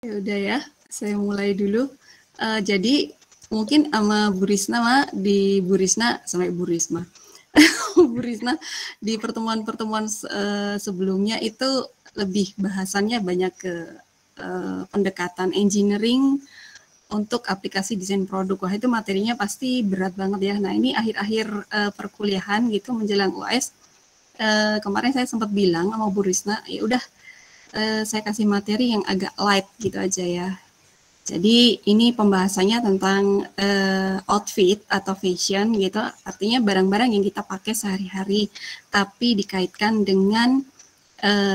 Ya udah ya, saya mulai dulu. Jadi mungkin sama Bu Risna, di Bu Risna sampai Bu Risma. Bu Risna di pertemuan-pertemuan sebelumnya itu lebih bahasannya banyak ke pendekatan engineering untuk aplikasi desain produk. Wah, itu materinya pasti berat banget ya. Nah, ini akhir-akhir perkuliahan gitu menjelang UAS. Kemarin saya sempat bilang sama Bu Risna, ya udah saya kasih materi yang agak light gitu aja ya. Jadi ini pembahasannya tentang outfit atau fashion gitu, artinya barang-barang yang kita pakai sehari-hari, tapi dikaitkan dengan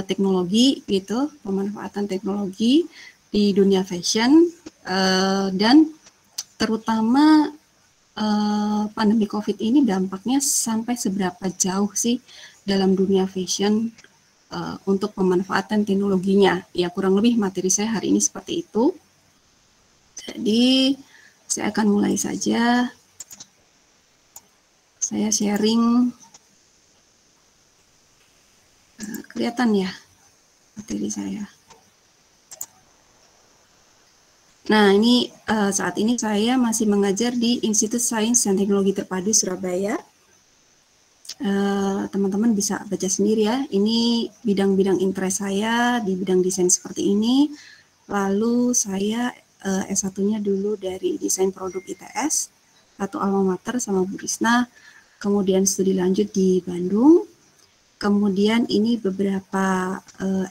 teknologi gitu, pemanfaatan teknologi di dunia fashion, dan terutama pandemi COVID ini dampaknya sampai seberapa jauh sih dalam dunia fashion untuk pemanfaatan teknologinya. Ya kurang lebih materi saya hari ini seperti itu. Jadi saya akan mulai saja. Saya sharing, kelihatan ya materi saya. Nah, ini saat ini saya masih mengajar di Institut Sains dan Teknologi Terpadu Surabaya. Teman-teman bisa baca sendiri ya. Ini bidang-bidang interest saya di bidang desain seperti ini. Lalu saya S1-nya dulu dari desain produk ITS atau alma mater sama Bu Risna. Kemudian studi lanjut di Bandung. Kemudian ini beberapa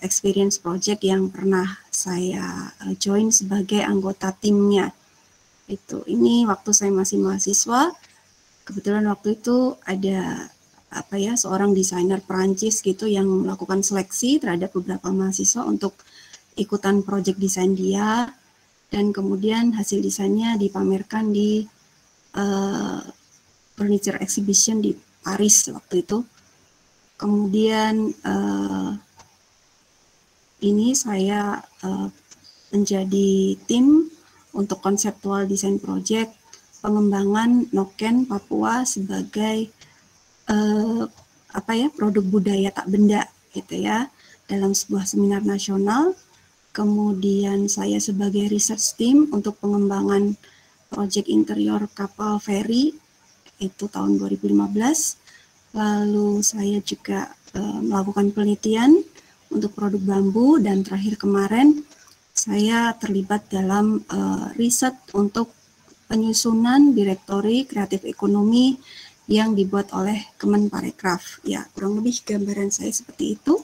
experience project yang pernah saya join sebagai anggota timnya. Ini waktu saya masih mahasiswa. Kebetulan waktu itu ada seorang desainer Perancis gitu yang melakukan seleksi terhadap beberapa mahasiswa untuk ikutan project desain dia, dan kemudian hasil desainnya dipamerkan di furniture exhibition di Paris waktu itu. Kemudian ini saya menjadi tim untuk konseptual desain project pengembangan Noken Papua sebagai produk budaya tak benda gitu ya dalam sebuah seminar nasional. Kemudian saya sebagai research team untuk pengembangan project interior kapal feri itu tahun 2015. Lalu saya juga melakukan penelitian untuk produk bambu, dan terakhir kemarin saya terlibat dalam riset untuk penyusunan direktori kreatif ekonomi yang dibuat oleh Kemenparekraf. Ya, kurang lebih gambaran saya seperti itu.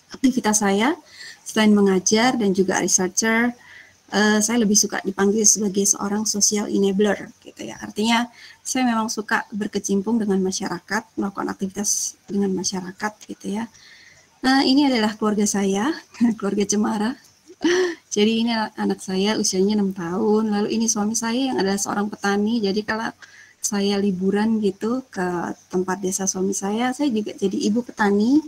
Aktivitas saya selain mengajar dan juga researcher, saya lebih suka dipanggil sebagai seorang social enabler gitu ya. Artinya saya memang suka berkecimpung dengan masyarakat, melakukan aktivitas dengan masyarakat gitu ya. Nah, ini adalah keluarga saya, keluarga Cemara. Jadi ini anak saya usianya 6 tahun, lalu ini suami saya yang adalah seorang petani. Jadi kalau saya liburan gitu ke tempat desa suami saya juga jadi ibu petani.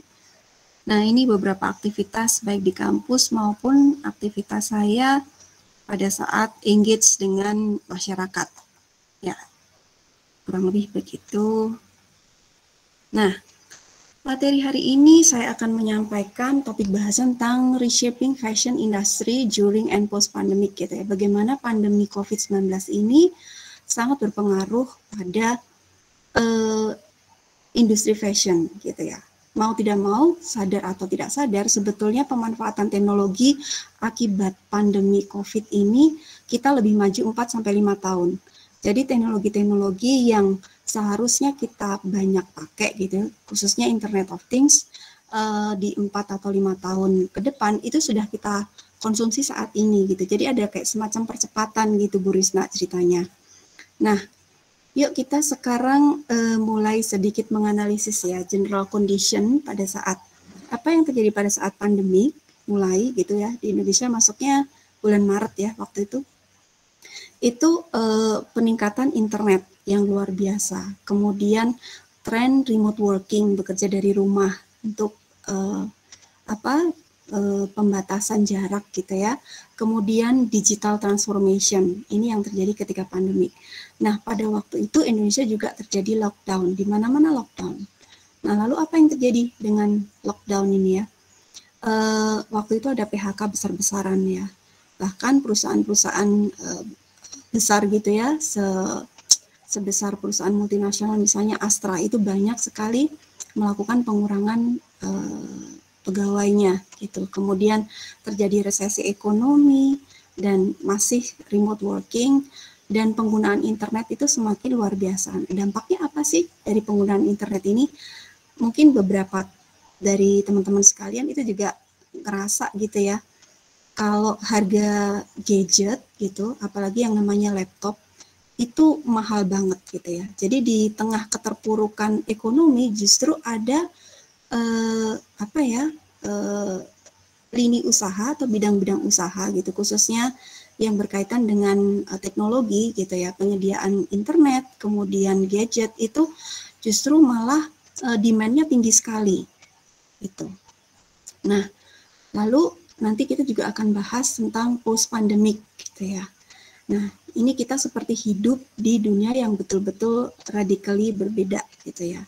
Nah, ini beberapa aktivitas baik di kampus maupun aktivitas saya pada saat engage dengan masyarakat. Ya, kurang lebih begitu. Nah, materi hari ini saya akan menyampaikan topik bahasan tentang reshaping fashion industry during and post pandemic gitu ya. Bagaimana pandemi COVID-19 ini sangat berpengaruh pada industri fashion gitu ya. Mau tidak mau, sadar atau tidak sadar, sebetulnya pemanfaatan teknologi akibat pandemi COVID ini kita lebih maju 4-5 tahun. Jadi teknologi-teknologi yang seharusnya kita banyak pakai gitu, khususnya Internet of Things, di 4 atau 5 tahun ke depan itu sudah kita konsumsi saat ini gitu. Jadi ada kayak semacam percepatan gitu Bu Risna ceritanya. Nah, yuk kita sekarang mulai sedikit menganalisis ya general condition pada saat apa yang terjadi pada saat pandemi mulai gitu ya di Indonesia, masuknya bulan Maret ya waktu itu peningkatan internet yang luar biasa, kemudian tren remote working, bekerja dari rumah untuk pembatasan jarak gitu ya. Kemudian digital transformation, ini yang terjadi ketika pandemi. Nah, pada waktu itu Indonesia juga terjadi lockdown, di mana-mana lockdown. Nah, lalu apa yang terjadi dengan lockdown ini ya? Waktu itu ada PHK besar-besaran ya. Bahkan perusahaan-perusahaan besar gitu ya, sebesar perusahaan multinasional misalnya Astra itu banyak sekali melakukan pengurangan pegawainya gitu. Kemudian terjadi resesi ekonomi dan masih remote working dan penggunaan internet itu semakin luar biasa. Dampaknya apa sih dari penggunaan internet ini? Mungkin beberapa dari teman-teman sekalian itu juga ngerasa gitu ya, kalau harga gadget gitu, apalagi yang namanya laptop, itu mahal banget gitu ya. Jadi di tengah keterpurukan ekonomi justru ada lini usaha atau bidang-bidang usaha gitu, khususnya yang berkaitan dengan teknologi gitu ya, penyediaan internet, kemudian gadget itu justru malah demand-nya tinggi sekali gitu. Nah, lalu nanti kita juga akan bahas tentang post pandemic gitu ya. Nah, ini kita seperti hidup di dunia yang betul-betul radically berbeda gitu ya.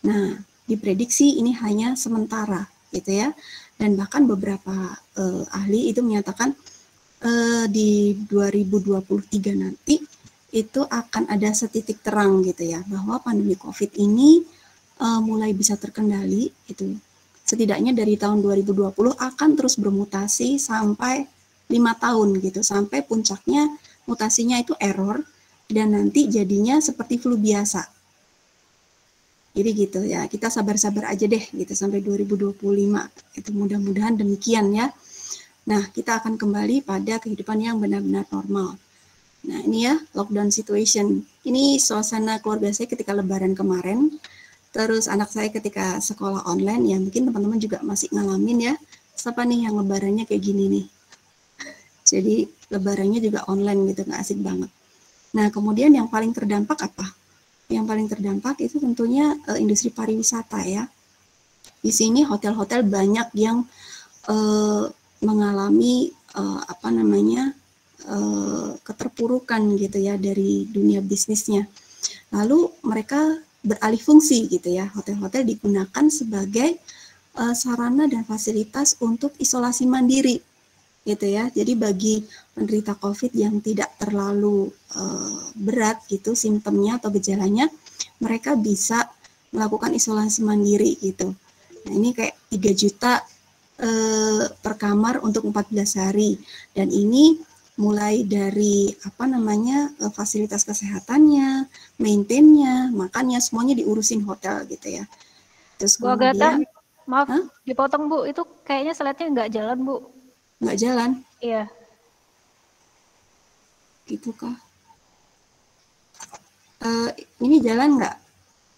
Nah, diprediksi ini hanya sementara gitu ya. Dan bahkan beberapa ahli itu menyatakan di 2023 nanti itu akan ada setitik terang gitu ya, bahwa pandemi COVID ini mulai bisa terkendali gitu. Setidaknya dari tahun 2020 akan terus bermutasi sampai 5 tahun gitu, sampai puncaknya mutasinya itu error dan nanti jadinya seperti flu biasa. Jadi gitu ya, kita sabar-sabar aja deh gitu sampai 2025. Itu mudah-mudahan demikian ya. Nah, kita akan kembali pada kehidupan yang benar-benar normal. Nah, ini ya lockdown situation. Ini suasana keluarga saya ketika lebaran kemarin. Terus anak saya ketika sekolah online, ya mungkin teman-teman juga masih ngalamin ya. Siapa nih yang lebarannya kayak gini nih. Jadi lebarannya juga online gitu, nggak asik banget. Nah, kemudian yang paling terdampak apa? Yang paling terdampak itu tentunya industri pariwisata ya. Di sini hotel-hotel banyak yang mengalami keterpurukan gitu ya dari dunia bisnisnya. Lalu mereka beralih fungsi gitu ya. Hotel-hotel digunakan sebagai sarana dan fasilitas untuk isolasi mandiri gitu ya. Jadi bagi penderita COVID yang tidak terlalu berat gitu simptomnya atau gejalanya, mereka bisa melakukan isolasi mandiri gitu. Nah, ini kayak 3 juta per kamar untuk 14 hari. Dan ini mulai dari fasilitas kesehatannya, maintainnya, makannya, semuanya diurusin hotel gitu ya. Terus Bu Agatha, kemudian, maaf dipotong Bu, itu kayaknya slide-nya nggak jalan Bu. Nggak jalan? Iya. Gitu kah? Ini jalan nggak?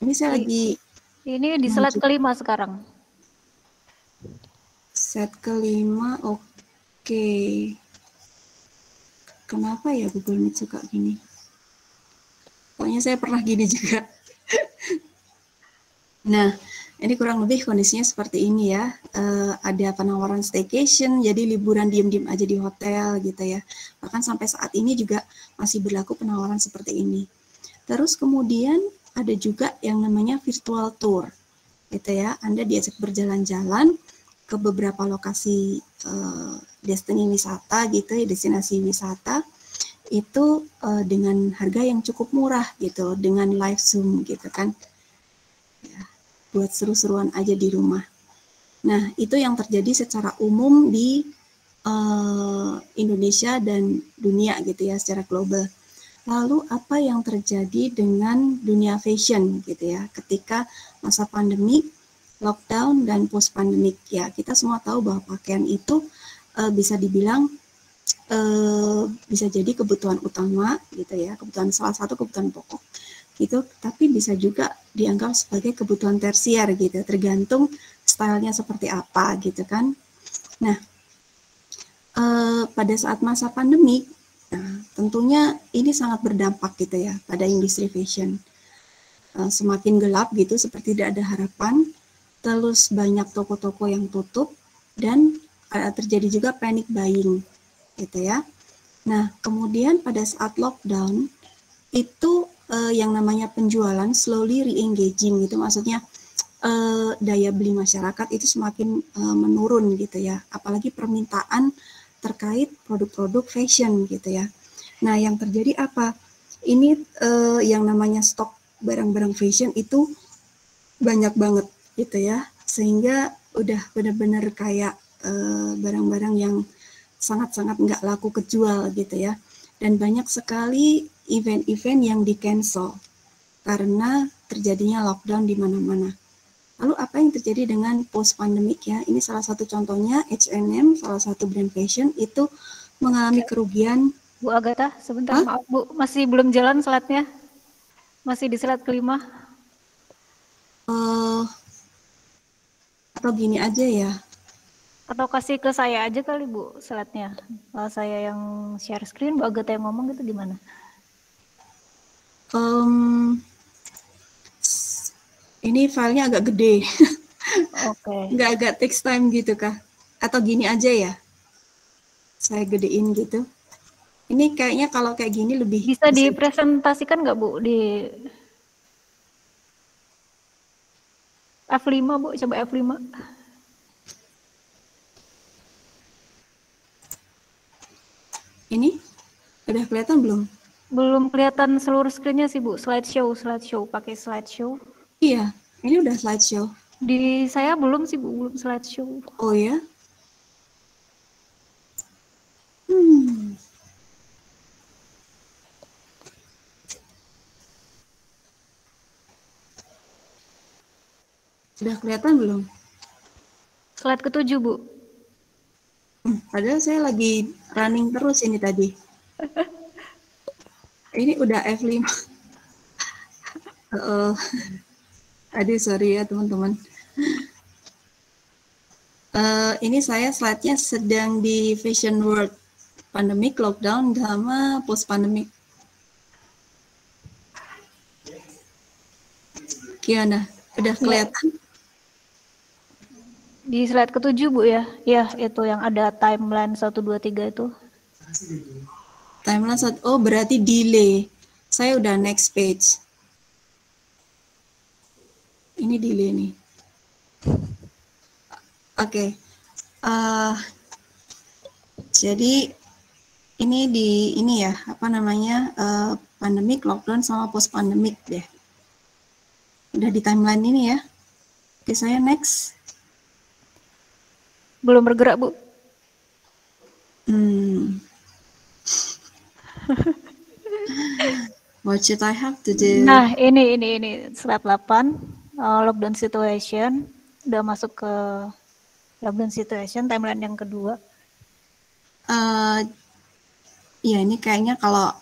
Ini saya lagi... Ini di slide kelima sekarang. Set kelima, oke. Kenapa ya Google Meet suka gini? Pokoknya saya pernah gini juga. Nah, ini kurang lebih kondisinya seperti ini ya. Ada penawaran staycation, jadi liburan diem-diem aja di hotel gitu ya. Bahkan sampai saat ini juga masih berlaku penawaran seperti ini. Terus kemudian ada juga yang namanya virtual tour, gitu ya. Anda diajak berjalan-jalan ke beberapa lokasi destinasi wisata gitu ya, destinasi wisata itu dengan harga yang cukup murah gitu, dengan live Zoom gitu kan. Ya, buat seru-seruan aja di rumah. Nah, itu yang terjadi secara umum di Indonesia dan dunia gitu ya, secara global. Lalu apa yang terjadi dengan dunia fashion gitu ya, ketika masa pandemi, lockdown, dan post pandemic ya, kita semua tahu bahwa pakaian itu bisa dibilang bisa jadi kebutuhan utama gitu ya, salah satu kebutuhan pokok gitu, tapi bisa juga dianggap sebagai kebutuhan tersier gitu, tergantung stylenya seperti apa gitu kan. Nah, pada saat masa pandemi, nah, tentunya ini sangat berdampak gitu ya pada industri fashion. Semakin gelap gitu, seperti tidak ada harapan, terus banyak toko-toko yang tutup, dan terjadi juga panic buying gitu ya. Nah, kemudian pada saat lockdown, itu yang namanya penjualan slowly re-engaging gitu, maksudnya daya beli masyarakat itu semakin menurun gitu ya, apalagi permintaan terkait produk-produk fashion gitu ya. Nah, yang terjadi apa? Ini yang namanya stok barang-barang fashion itu banyak banget gitu ya, sehingga udah benar-benar kayak barang-barang yang sangat-sangat nggak laku kejual gitu ya. Dan banyak sekali event-event yang di-cancel karena terjadinya lockdown di mana-mana. Lalu apa yang terjadi dengan post-pandemic ya? Ini salah satu contohnya, H&M, salah satu brand fashion, itu mengalami kerugian. Bu Agatha, sebentar, maaf Bu, masih belum jalan slide-nya. Masih di slide kelima. Atau gini aja ya. Atau kasih ke saya aja kali Bu slide-nya. Saya yang share screen, Bu Agatha yang ngomong gitu gimana? Ini filenya agak gede. Oke. Nggak agak takes time gitu kah? Atau gini aja ya? Saya gedein gitu. Ini kayaknya kalau kayak gini lebih Bisa dipresentasikan nggak Bu di F5 Bu, coba F5. Ini udah kelihatan belum? Belum kelihatan seluruh screen-nya sih Bu, slideshow, pakai slideshow. Iya, ini udah slideshow. Di saya belum sih Bu, belum slideshow. Oh ya? Sudah kelihatan belum? Slide ke-7 Bu. Padahal saya lagi running terus ini tadi. Ini udah F5. Aduh, sorry ya teman-teman. Ini saya slide-nya sedang di fashion world, pandemic, lockdown, sama post-pandemic. Gimana? Udah kelihatan? Di slide ke-7 Bu ya? Ya, itu yang ada timeline 1, 2, 3 itu. Timeline 1, oh berarti delay. Saya udah next page. Ini delay nih. Oke. Jadi ini ya, apa namanya, pandemic, lockdown, sama post pandemic deh. Udah di timeline ini ya. Oke, saya next. Belum bergerak Bu. What should I have to do? Nah, ini slide 8, lockdown situation. Udah masuk ke lockdown situation, timeline yang kedua. Ya ini kayaknya kalau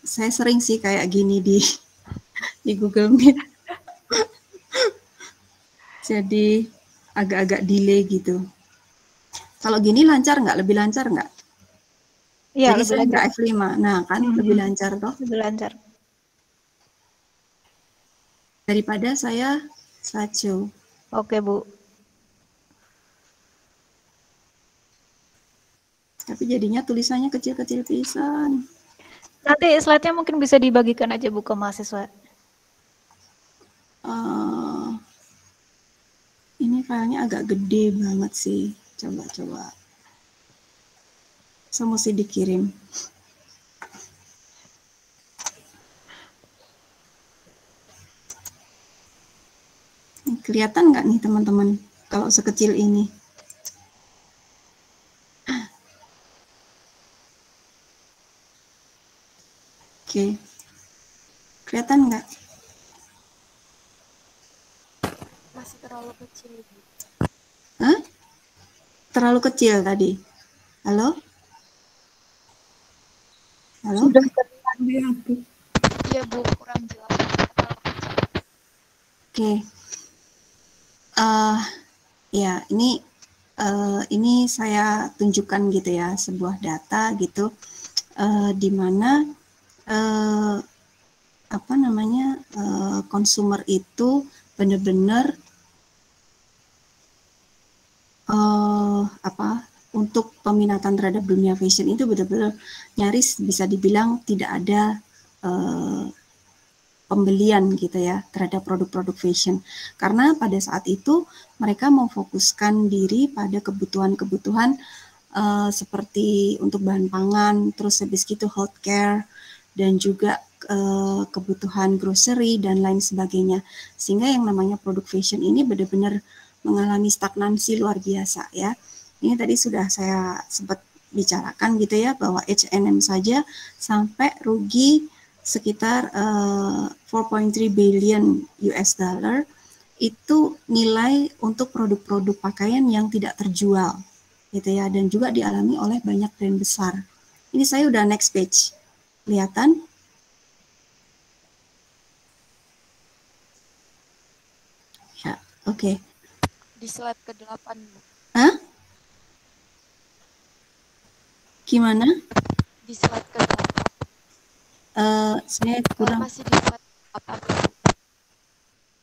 saya sering sih kayak gini di Google Meet. Jadi agak-agak delay gitu. Kalau gini lancar nggak? Lebih lancar nggak? Iya, Jadi lebih saya lancar. nggak F5. Nah kan lebih lancar toh. Lebih lancar. Daripada saya slideshow. Oke Bu. Tapi jadinya tulisannya kecil-kecil pisan. Nanti slide-nya mungkin bisa dibagikan aja Bu ke mahasiswa. Ini filenya agak gede banget sih. Coba. Saya mesti dikirim. Kelihatan nggak nih teman-teman kalau sekecil ini? Oke. Kelihatan nggak? Masih terlalu kecil. Hah? Terlalu kecil tadi. Halo? Sudah terlihat ya Bu. Iya Bu, kurang jelas. Oke. Ya, ini saya tunjukkan gitu ya, sebuah data gitu, di mana konsumer itu benar-benar untuk peminatan terhadap dunia fashion itu benar-benar nyaris bisa dibilang tidak ada pembelian gitu ya terhadap produk-produk fashion, karena pada saat itu mereka memfokuskan diri pada kebutuhan-kebutuhan seperti untuk bahan pangan, terus habis itu healthcare, dan juga kebutuhan grocery dan lain sebagainya. Sehingga yang namanya produk fashion ini benar-benar mengalami stagnansi luar biasa ya. Ini tadi sudah saya sempat bicarakan gitu ya, bahwa H&M saja sampai rugi sekitar 4.3 billion US dollar itu nilai untuk produk-produk pakaian yang tidak terjual gitu ya, dan juga dialami oleh banyak brand besar. Ini saya udah next page. Kelihatan? Ya, oke. Di slide ke-8, Bu. Hah? Gimana? Di slide ke-8. Saya kurang. Masih di slide 8.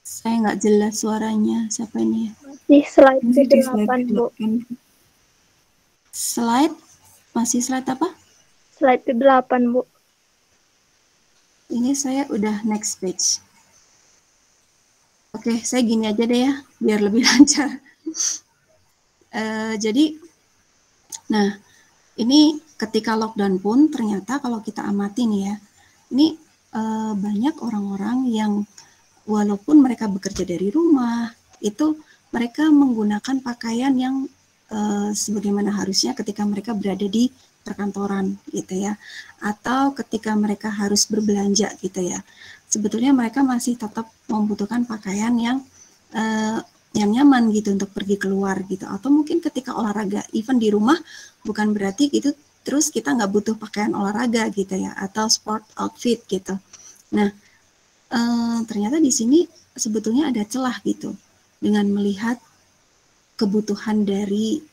Saya nggak jelas suaranya. Siapa ini? Masih slide Ini di ke-8, Bu. Slide? Masih slide apa? Slide ke-8, Bu. Ini saya udah next page. Oke, saya gini aja deh ya, biar lebih lancar. Jadi, nah, ini ketika lockdown pun ternyata kalau kita amati nih ya, ini banyak orang-orang yang walaupun mereka bekerja dari rumah, itu mereka menggunakan pakaian yang sebagaimana harusnya ketika mereka berada di perkantoran gitu ya, atau ketika mereka harus berbelanja gitu ya. Sebetulnya mereka masih tetap membutuhkan pakaian yang nyaman gitu untuk pergi keluar gitu, atau mungkin ketika olahraga, even di rumah bukan berarti gitu terus kita nggak butuh pakaian olahraga gitu ya, atau sport outfit gitu. Nah, ternyata di sini sebetulnya ada celah gitu dengan melihat kebutuhan dari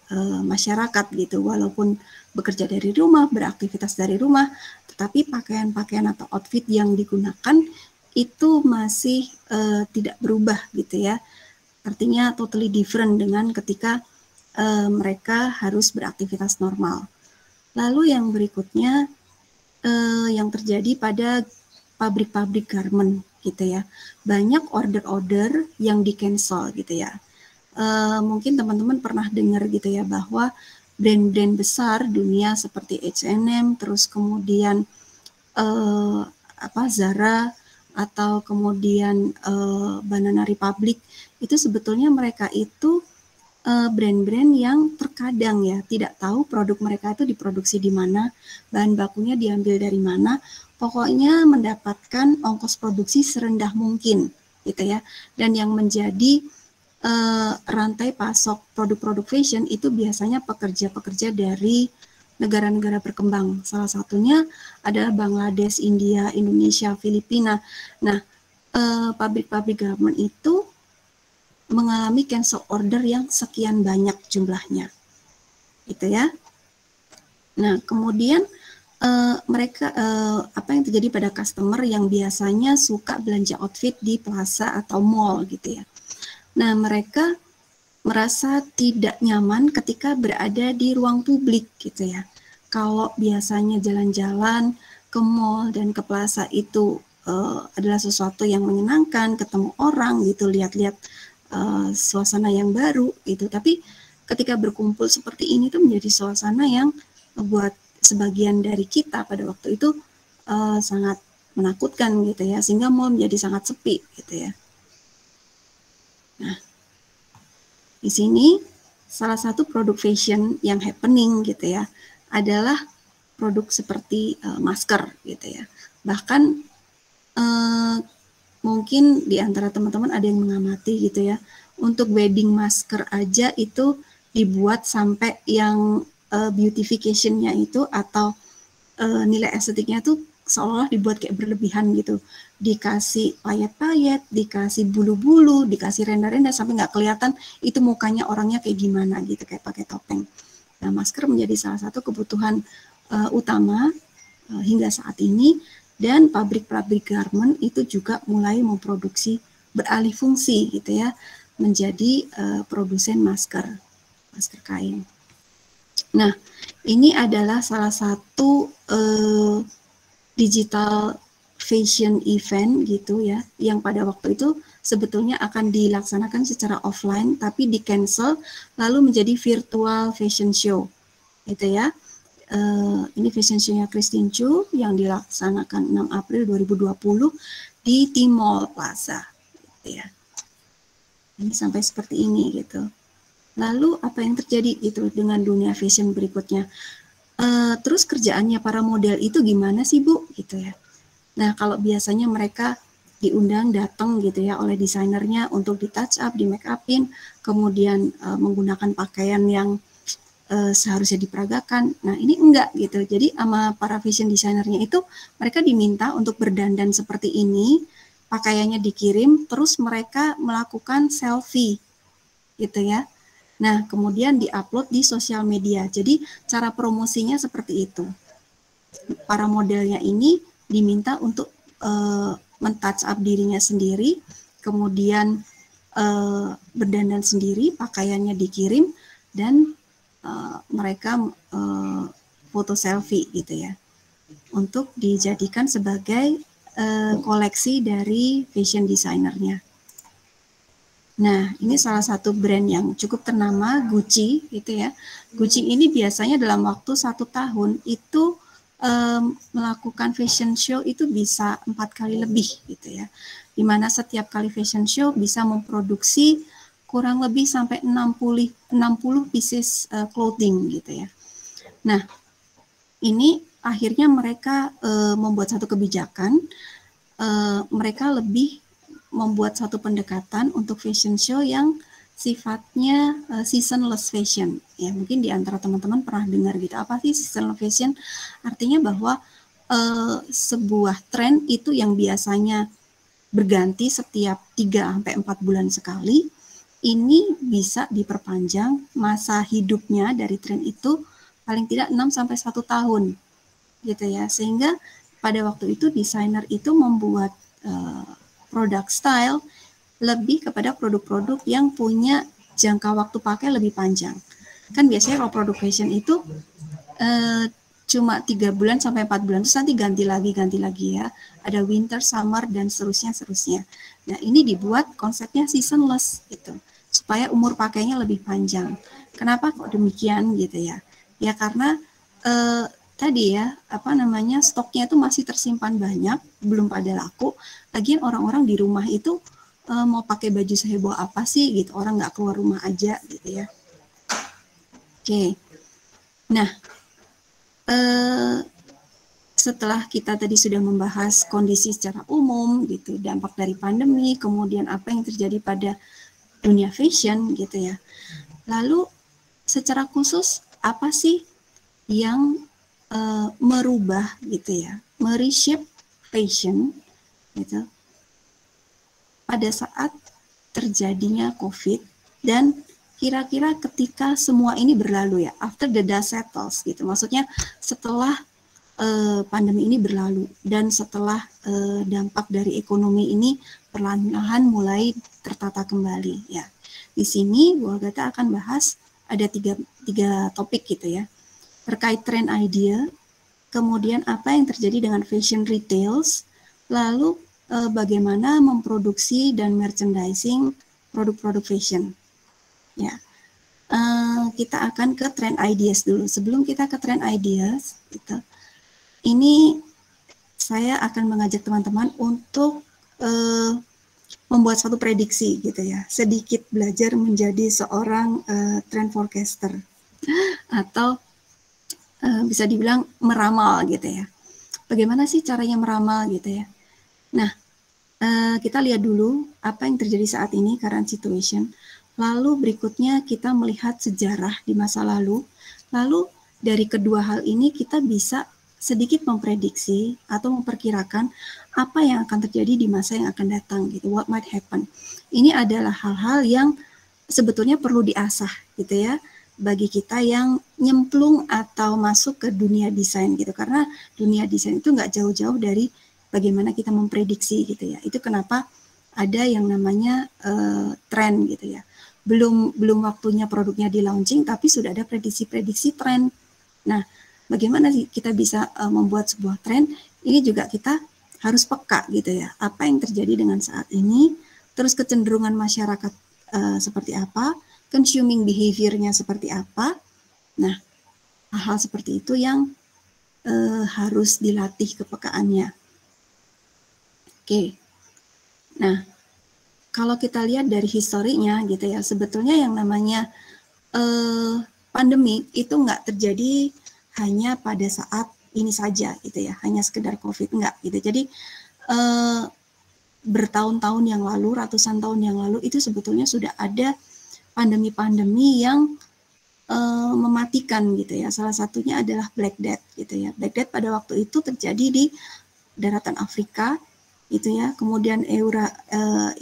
masyarakat gitu, walaupun bekerja dari rumah, beraktivitas dari rumah, tetapi pakaian-pakaian atau outfit yang digunakan itu masih tidak berubah gitu ya. Artinya totally different dengan ketika mereka harus beraktivitas normal. Lalu yang berikutnya yang terjadi pada pabrik-pabrik garment gitu ya. Banyak order-order yang di-cancel gitu ya. Mungkin teman-teman pernah dengar gitu ya, bahwa brand-brand besar dunia seperti H&M, terus kemudian Zara, atau kemudian Banana Republic, itu sebetulnya mereka itu brand-brand yang terkadang ya tidak tahu produk mereka itu diproduksi di mana, bahan bakunya diambil dari mana, pokoknya mendapatkan ongkos produksi serendah mungkin gitu ya. Dan yang menjadi rantai pasok produk-produk fashion itu biasanya pekerja-pekerja dari negara-negara berkembang. Salah satunya adalah Bangladesh, India, Indonesia, Filipina. Nah, pabrik-pabrik garment itu mengalami cancel order yang sekian banyak jumlahnya, gitu ya. Nah, kemudian mereka apa yang terjadi pada customer yang biasanya suka belanja outfit di plaza atau mall, gitu ya. Nah, mereka merasa tidak nyaman ketika berada di ruang publik, gitu ya. Kalau biasanya jalan-jalan ke mall dan ke plaza itu adalah sesuatu yang menyenangkan, ketemu orang gitu, lihat-lihat suasana yang baru gitu, tapi ketika berkumpul seperti ini tuh menjadi suasana yang buat sebagian dari kita pada waktu itu sangat menakutkan gitu ya, sehingga mall menjadi sangat sepi gitu ya. Nah, di sini salah satu produk fashion yang happening gitu ya adalah produk seperti masker gitu ya. Bahkan mungkin di antara teman-teman ada yang mengamati gitu ya, untuk wedding masker aja itu dibuat sampai yang beautification-nya itu atau nilai estetiknya tuh seolah dibuat kayak berlebihan gitu, dikasih payet-payet, dikasih bulu-bulu, dikasih renda-renda sampai nggak kelihatan itu mukanya orangnya kayak gimana gitu, kayak pakai topeng. Nah, masker menjadi salah satu kebutuhan utama hingga saat ini. Dan pabrik-pabrik garment itu juga mulai memproduksi, beralih fungsi gitu ya, menjadi produsen masker kain. Nah, ini adalah salah satu digital fashion event gitu ya, yang pada waktu itu sebetulnya akan dilaksanakan secara offline tapi di cancel lalu menjadi virtual fashion show gitu ya. Ini fashion show-nya Christine Chu yang dilaksanakan 6 April 2020 di T-Mall Plaza, gitu ya. Ini sampai seperti ini gitu. Lalu apa yang terjadi itu dengan dunia fashion berikutnya? Terus kerjaannya para model itu gimana sih Bu? Gitu ya. Nah kalau biasanya mereka diundang datang gitu ya oleh desainernya untuk di touch up, di make upin, kemudian menggunakan pakaian yang seharusnya diperagakan. Nah ini enggak gitu. Jadi sama para fashion desainernya itu mereka diminta untuk berdandan seperti ini, pakaiannya dikirim, terus mereka melakukan selfie gitu ya. Nah kemudian diupload di sosial media. Jadi cara promosinya seperti itu. Para modelnya ini diminta untuk men-touch up dirinya sendiri, kemudian berdandan sendiri, pakaiannya dikirim, dan mereka foto selfie gitu ya, untuk dijadikan sebagai koleksi dari fashion designernya. Nah, ini salah satu brand yang cukup ternama, Gucci gitu ya. Gucci ini biasanya dalam waktu 1 tahun itu melakukan fashion show itu bisa 4 kali lebih gitu ya. Dimana setiap kali fashion show bisa memproduksi kurang lebih sampai 60 pieces clothing gitu ya. Nah, ini akhirnya mereka membuat satu kebijakan, mereka lebih membuat satu pendekatan untuk fashion show yang sifatnya seasonless fashion. Ya, mungkin di antara teman-teman pernah dengar gitu. Apa sih seasonless fashion? Artinya bahwa sebuah tren itu yang biasanya berganti setiap 3-4 bulan sekali, ini bisa diperpanjang masa hidupnya dari tren itu paling tidak 6-1 tahun gitu ya, sehingga pada waktu itu desainer itu membuat produk style lebih kepada produk-produk yang punya jangka waktu pakai lebih panjang. Kan biasanya kalau produk fashion itu cuma 3 bulan sampai 4 bulan, terus nanti ganti lagi ya, ada winter, summer, dan seterusnya. Nah ini dibuat konsepnya seasonless gitu, supaya umur pakainya lebih panjang. Kenapa kok demikian gitu ya? Ya karena tadi ya, stoknya itu masih tersimpan banyak, belum pada laku. Lagian orang-orang di rumah itu mau pakai baju seheboh apa sih gitu, orang nggak keluar rumah aja gitu ya. Oke. Nah, setelah kita tadi sudah membahas kondisi secara umum gitu, dampak dari pandemi, kemudian apa yang terjadi pada dunia fashion gitu ya. Lalu secara khusus apa sih yang merubah gitu ya, mereshape fashion gitu pada saat terjadinya COVID, dan kira-kira ketika semua ini berlalu ya, after the dust settles gitu, maksudnya setelah pandemi ini berlalu dan setelah dampak dari ekonomi ini perlahan-lahan mulai tertata kembali ya. Di sini Bu Agatha akan bahas ada tiga topik gitu ya, terkait trend idea, kemudian apa yang terjadi dengan fashion retails, lalu bagaimana memproduksi dan merchandising produk-produk fashion. Ya, kita akan ke trend ideas dulu. Sebelum kita ke trend ideas, gitu, ini saya akan mengajak teman-teman untuk membuat suatu prediksi, gitu ya. Sedikit belajar menjadi seorang trend forecaster atau bisa dibilang meramal, gitu ya. Bagaimana sih caranya meramal, gitu ya? Nah, kita lihat dulu apa yang terjadi saat ini, current situation. Lalu berikutnya kita melihat sejarah di masa lalu. Lalu dari kedua hal ini kita bisa sedikit memprediksi atau memperkirakan apa yang akan terjadi di masa yang akan datang, gitu. What might happen. Ini adalah hal-hal yang sebetulnya perlu diasah, gitu ya, bagi kita yang nyemplung atau masuk ke dunia desain, gitu. Karena dunia desain itu nggak jauh-jauh dari bagaimana kita memprediksi, gitu ya. Itu kenapa ada yang namanya tren, gitu ya. Belum waktunya produknya di launching, tapi sudah ada prediksi-prediksi tren. Nah, bagaimana sih kita bisa membuat sebuah tren? Ini juga kita harus peka, gitu ya. Apa yang terjadi dengan saat ini, terus kecenderungan masyarakat seperti apa, consuming behavior-nya seperti apa. Nah, hal-hal seperti itu yang harus dilatih kepekaannya. Oke. Nah, kalau kita lihat dari historinya gitu ya, sebetulnya yang namanya pandemi itu nggak terjadi hanya pada saat ini saja gitu ya, hanya sekedar COVID, enggak gitu. Jadi bertahun-tahun yang lalu, ratusan tahun yang lalu itu sebetulnya sudah ada pandemi-pandemi yang mematikan gitu ya. Salah satunya adalah Black Death gitu ya. Black Death pada waktu itu terjadi di daratan Afrika gitu ya. Kemudian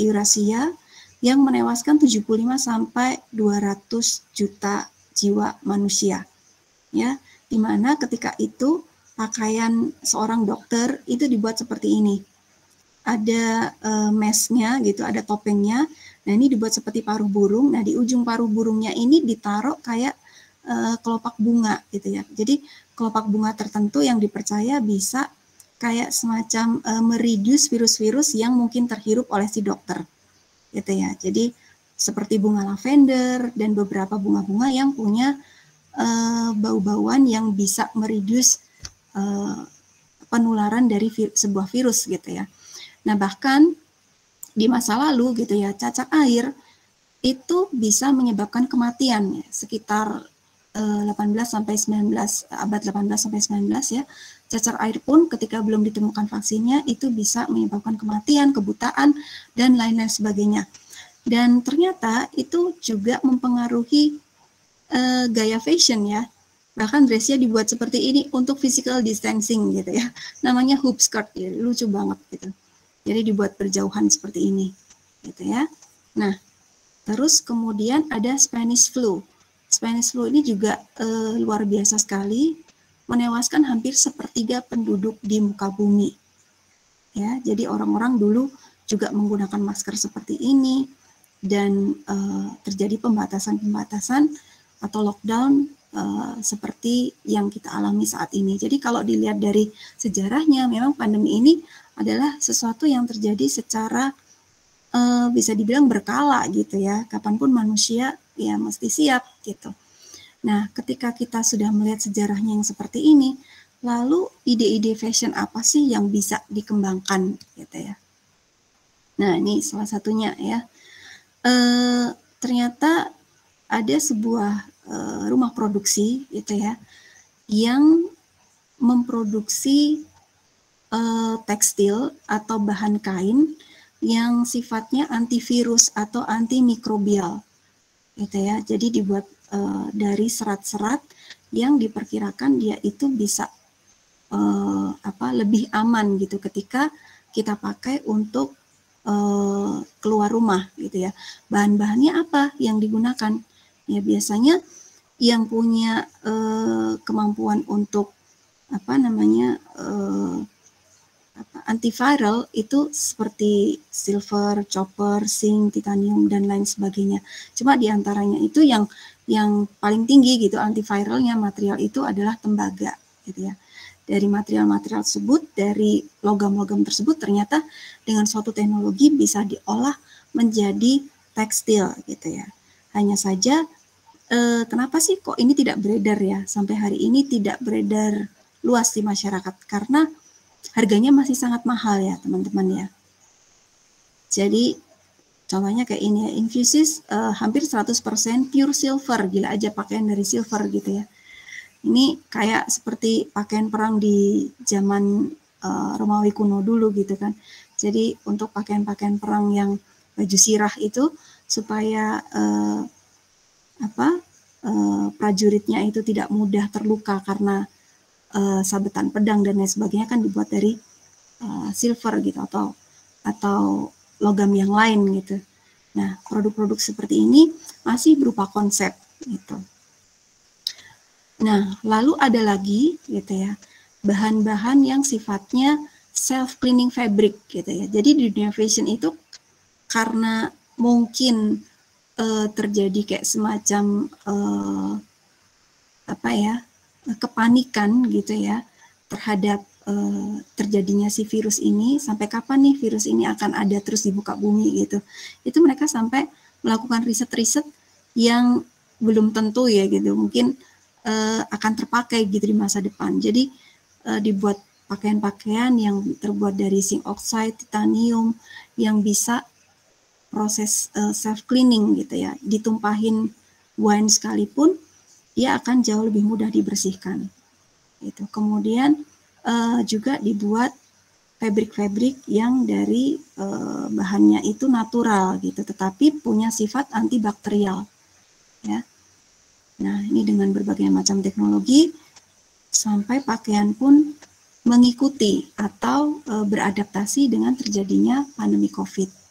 Eurasia yang menewaskan 75 sampai 200 juta jiwa manusia. Ya, di mana ketika itu pakaian seorang dokter itu dibuat seperti ini. Ada masknya gitu, ada topengnya. Nah, ini dibuat seperti paruh burung. Nah, di ujung paruh burungnya ini ditaruh kayak kelopak bunga gitu ya. Jadi kelopak bunga tertentu yang dipercaya bisa kayak semacam mereduce virus-virus yang mungkin terhirup oleh si dokter gitu ya. Jadi seperti bunga lavender dan beberapa bunga-bunga yang punya bau-bauan yang bisa mereduce penularan dari sebuah virus gitu ya. Nah, bahkan di masa lalu gitu ya, cacar air itu bisa menyebabkan kematian ya, sekitar 18 sampai 19 abad 18 sampai 19 ya. Cacar air pun ketika belum ditemukan vaksinnya itu bisa menyebabkan kematian, kebutaan dan lain-lain sebagainya. Dan ternyata itu juga mempengaruhi gaya fashion ya. Bahkan dressnya dibuat seperti ini untuk physical distancing gitu ya. Namanya hoop skirt ya, lucu banget gitu. Jadi dibuat berjauhan seperti ini gitu ya. Nah, terus kemudian ada Spanish flu. Spanish flu ini juga luar biasa sekali, menewaskan hampir sepertiga penduduk di muka bumi. Ya, jadi orang-orang dulu juga menggunakan masker seperti ini dan terjadi pembatasan-pembatasan atau lockdown seperti yang kita alami saat ini. Jadi kalau dilihat dari sejarahnya, memang pandemi ini adalah sesuatu yang terjadi secara bisa dibilang berkala gitu ya. Kapanpun manusia ya mesti siap gitu. Nah, ketika kita sudah melihat sejarahnya yang seperti ini, lalu ide-ide fashion apa sih yang bisa dikembangkan gitu ya. Nah, ini salah satunya ya. Ternyata ada sebuah rumah produksi gitu ya yang memproduksi tekstil atau bahan kain yang sifatnya antivirus atau antimikrobial gitu ya. Jadi dibuat dari serat-serat yang diperkirakan dia itu bisa lebih aman gitu ketika kita pakai untuk keluar rumah gitu ya. Bahan-bahannya apa yang digunakan? Ya biasanya yang punya kemampuan untuk antiviral itu seperti silver, copper, zinc, titanium dan lain sebagainya. Cuma diantaranya itu yang paling tinggi gitu antiviralnya material itu adalah tembaga gitu ya. Dari material-material tersebut, dari logam-logam tersebut ternyata dengan suatu teknologi bisa diolah menjadi tekstil gitu ya. Hanya saja kenapa sih kok ini tidak beredar ya? Sampai hari ini tidak beredar luas di masyarakat karena harganya masih sangat mahal ya teman-teman ya. Jadi contohnya kayak ini ya, Infusys hampir 100% pure silver, gila aja pakaian dari silver gitu ya. Ini kayak seperti pakaian perang di zaman Romawi kuno dulu gitu kan. Jadi untuk pakaian-pakaian perang yang baju sirah itu supaya prajuritnya itu tidak mudah terluka karena sabetan pedang dan lain sebagainya kan dibuat dari silver gitu atau logam yang lain gitu. Nah, produk-produk seperti ini masih berupa konsep gitu. Nah, lalu ada lagi gitu ya, bahan-bahan yang sifatnya self-cleaning fabric gitu ya. Jadi di dunia fashion itu karena mungkin terjadi kayak semacam kepanikan gitu ya terhadap terjadinya si virus ini, sampai kapan nih virus ini akan ada terus di muka bumi gitu. Itu mereka sampai melakukan riset-riset yang belum tentu ya gitu. Mungkin akan terpakai gitu di masa depan. Jadi dibuat pakaian-pakaian yang terbuat dari zinc oxide, titanium, yang bisa proses self cleaning gitu ya, ditumpahin wine sekalipun dia akan jauh lebih mudah dibersihkan. Itu. Kemudian juga dibuat fabrik-fabrik yang dari bahannya itu natural gitu, tetapi punya sifat antibakterial. Ya. Nah, ini dengan berbagai macam teknologi sampai pakaian pun mengikuti atau beradaptasi dengan terjadinya pandemi COVID.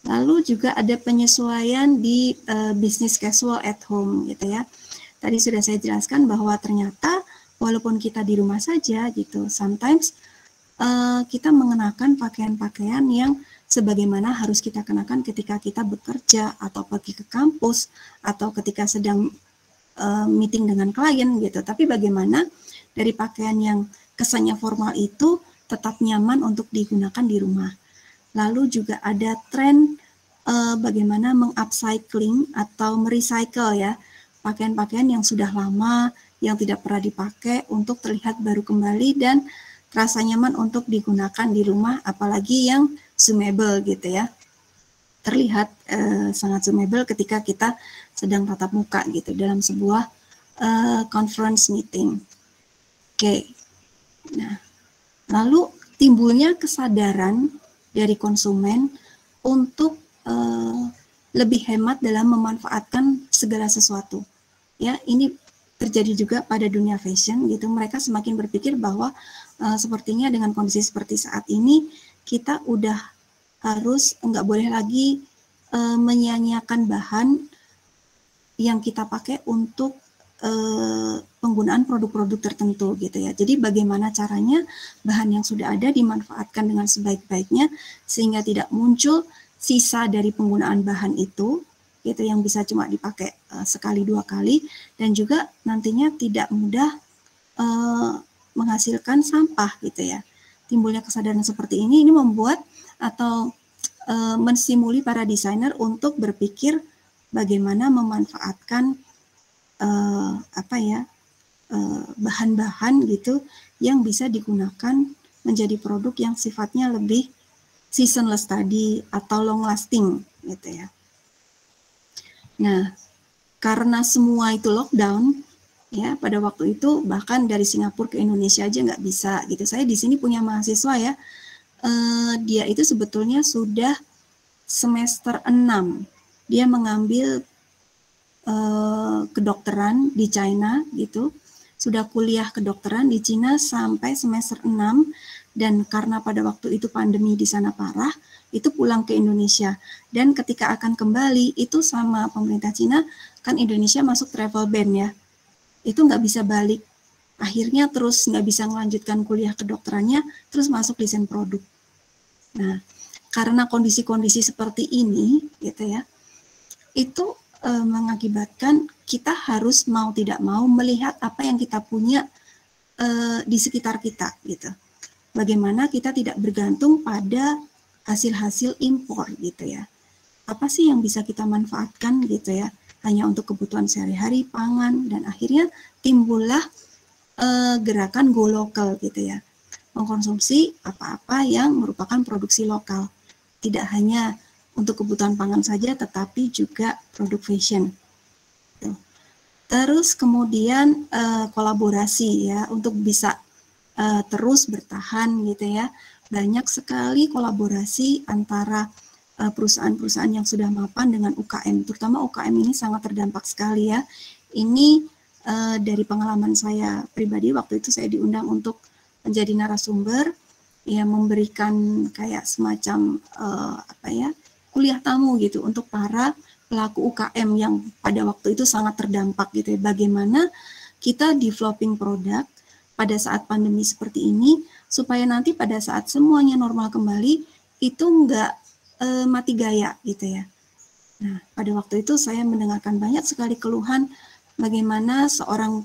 Lalu juga ada penyesuaian di bisnis casual at home gitu ya. Tadi sudah saya jelaskan bahwa ternyata walaupun kita di rumah saja gitu, sometimes kita mengenakan pakaian-pakaian yang sebagaimana harus kita kenakan ketika kita bekerja atau pergi ke kampus atau ketika sedang meeting dengan klien gitu. Tapi bagaimana dari pakaian yang kesannya formal itu tetap nyaman untuk digunakan di rumah. Lalu juga ada tren bagaimana mengupcycling atau merecycle ya pakaian-pakaian yang sudah lama, yang tidak pernah dipakai untuk terlihat baru kembali dan terasa nyaman untuk digunakan di rumah, apalagi yang zoomable gitu ya. Terlihat sangat zoomable ketika kita sedang tatap muka gitu dalam sebuah conference meeting. Oke. Nah, lalu timbulnya kesadaran dari konsumen untuk lebih hemat dalam memanfaatkan segala sesuatu. Ya, ini terjadi juga pada dunia fashion gitu. Mereka semakin berpikir bahwa sepertinya dengan kondisi seperti saat ini kita udah harus nggak boleh lagi menyia-nyiakan bahan yang kita pakai untuk penggunaan produk-produk tertentu gitu ya. Jadi bagaimana caranya bahan yang sudah ada dimanfaatkan dengan sebaik-baiknya sehingga tidak muncul sisa dari penggunaan bahan itu gitu yang bisa cuma dipakai sekali dua kali dan juga nantinya tidak mudah menghasilkan sampah gitu ya. Timbulnya kesadaran seperti ini membuat atau menstimuli para desainer untuk berpikir bagaimana memanfaatkan bahan-bahan gitu yang bisa digunakan menjadi produk yang sifatnya lebih seasonless tadi atau long lasting gitu ya. Nah, karena semua itu lockdown ya pada waktu itu bahkan dari Singapura ke Indonesia aja nggak bisa gitu. Saya di sini punya mahasiswa ya, dia itu sebetulnya sudah semester 6, dia mengambil kedokteran di China gitu, sudah kuliah kedokteran di Cina sampai semester 6 dan karena pada waktu itu pandemi di sana parah, itu pulang ke Indonesia dan ketika akan kembali itu sama pemerintah Cina kan Indonesia masuk travel ban ya, itu nggak bisa balik, akhirnya terus nggak bisa melanjutkan kuliah kedokterannya, terus masuk desain produk. Nah, karena kondisi-kondisi seperti ini gitu ya, itu mengakibatkan kita harus mau tidak mau melihat apa yang kita punya di sekitar kita gitu. Bagaimana kita tidak bergantung pada hasil-hasil impor gitu ya. Apa sih yang bisa kita manfaatkan gitu ya, hanya untuk kebutuhan sehari-hari, pangan, dan akhirnya timbullah gerakan go local gitu ya. Mengkonsumsi apa-apa yang merupakan produksi lokal. Tidak hanya untuk kebutuhan pangan saja, tetapi juga produk fashion. Terus kemudian kolaborasi ya, untuk bisa terus bertahan gitu ya. Banyak sekali kolaborasi antara perusahaan-perusahaan yang sudah mapan dengan UKM, terutama UKM ini sangat terdampak sekali ya. Ini dari pengalaman saya pribadi, waktu itu saya diundang untuk menjadi narasumber, ya memberikan kayak semacam kuliah tamu gitu untuk para pelaku UKM yang pada waktu itu sangat terdampak gitu ya. Bagaimana kita developing produk pada saat pandemi seperti ini supaya nanti pada saat semuanya normal kembali itu enggak mati gaya gitu ya. Nah, pada waktu itu saya mendengarkan banyak sekali keluhan bagaimana seorang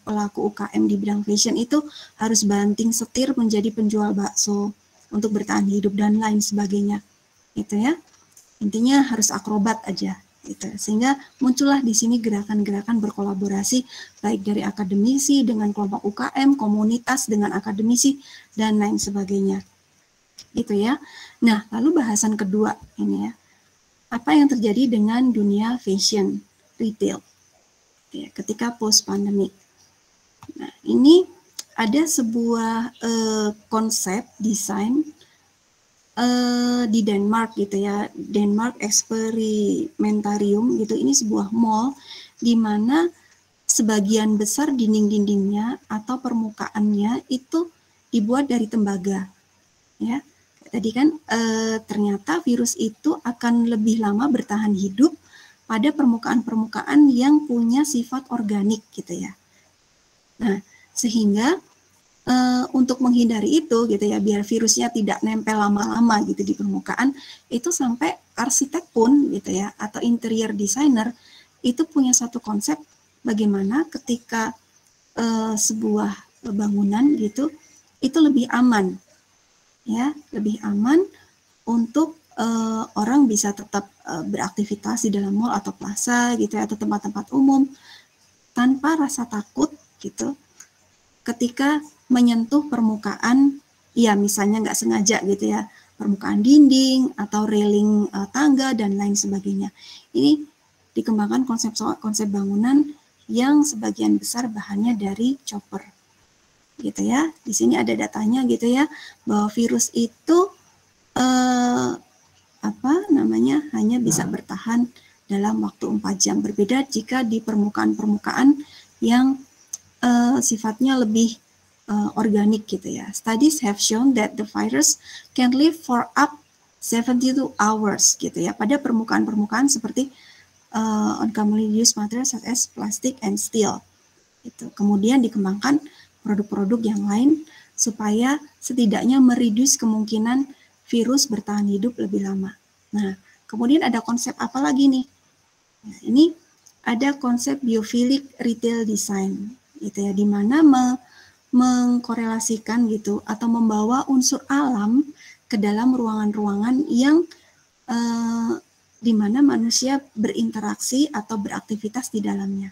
pelaku UKM di bidang fashion itu harus banting setir menjadi penjual bakso untuk bertahan hidup dan lain sebagainya. Gitu ya. Intinya harus akrobat aja gitu. Sehingga muncullah di sini gerakan-gerakan berkolaborasi baik dari akademisi dengan kelompok UKM, komunitas dengan akademisi dan lain sebagainya. Gitu ya. Nah, lalu bahasan kedua ini ya. Apa yang terjadi dengan dunia fashion retail ya, ketika post pandemic. Nah, ini ada sebuah konsep desain di Denmark gitu ya, Denmark Experimentarium gitu. Ini sebuah mall di mana sebagian besar dinding-dindingnya atau permukaannya itu dibuat dari tembaga. Ya, tadi kan ternyata virus itu akan lebih lama bertahan hidup pada permukaan-permukaan yang punya sifat organik gitu ya. Nah, sehingga untuk menghindari itu gitu ya, biar virusnya tidak nempel lama-lama gitu di permukaan, itu sampai arsitek pun gitu ya, atau interior designer itu punya satu konsep bagaimana ketika sebuah bangunan gitu itu lebih aman ya, lebih aman untuk orang bisa tetap beraktivitas di dalam mall atau plaza gitu ya, atau tempat-tempat umum tanpa rasa takut gitu ketika menyentuh permukaan, ya misalnya nggak sengaja gitu ya, permukaan dinding atau railing tangga dan lain sebagainya. Ini dikembangkan konsep bangunan yang sebagian besar bahannya dari chopper, gitu ya. Di sini ada datanya gitu ya, bahwa virus itu hanya bisa bertahan dalam waktu 4 jam. Berbeda jika di permukaan-permukaan yang sifatnya lebih organik gitu ya. Studies have shown that the virus can live for up 72 hours gitu ya pada permukaan-permukaan seperti on commonly used materials such as plastic and steel. Itu. Kemudian dikembangkan produk-produk yang lain supaya setidaknya mereduce kemungkinan virus bertahan hidup lebih lama. Nah, kemudian ada konsep apa lagi nih? Nah, ini ada konsep biophilic retail design. Gitu ya, di mana mengkorelasikan gitu atau membawa unsur alam ke dalam ruangan-ruangan yang di mana manusia berinteraksi atau beraktivitas di dalamnya,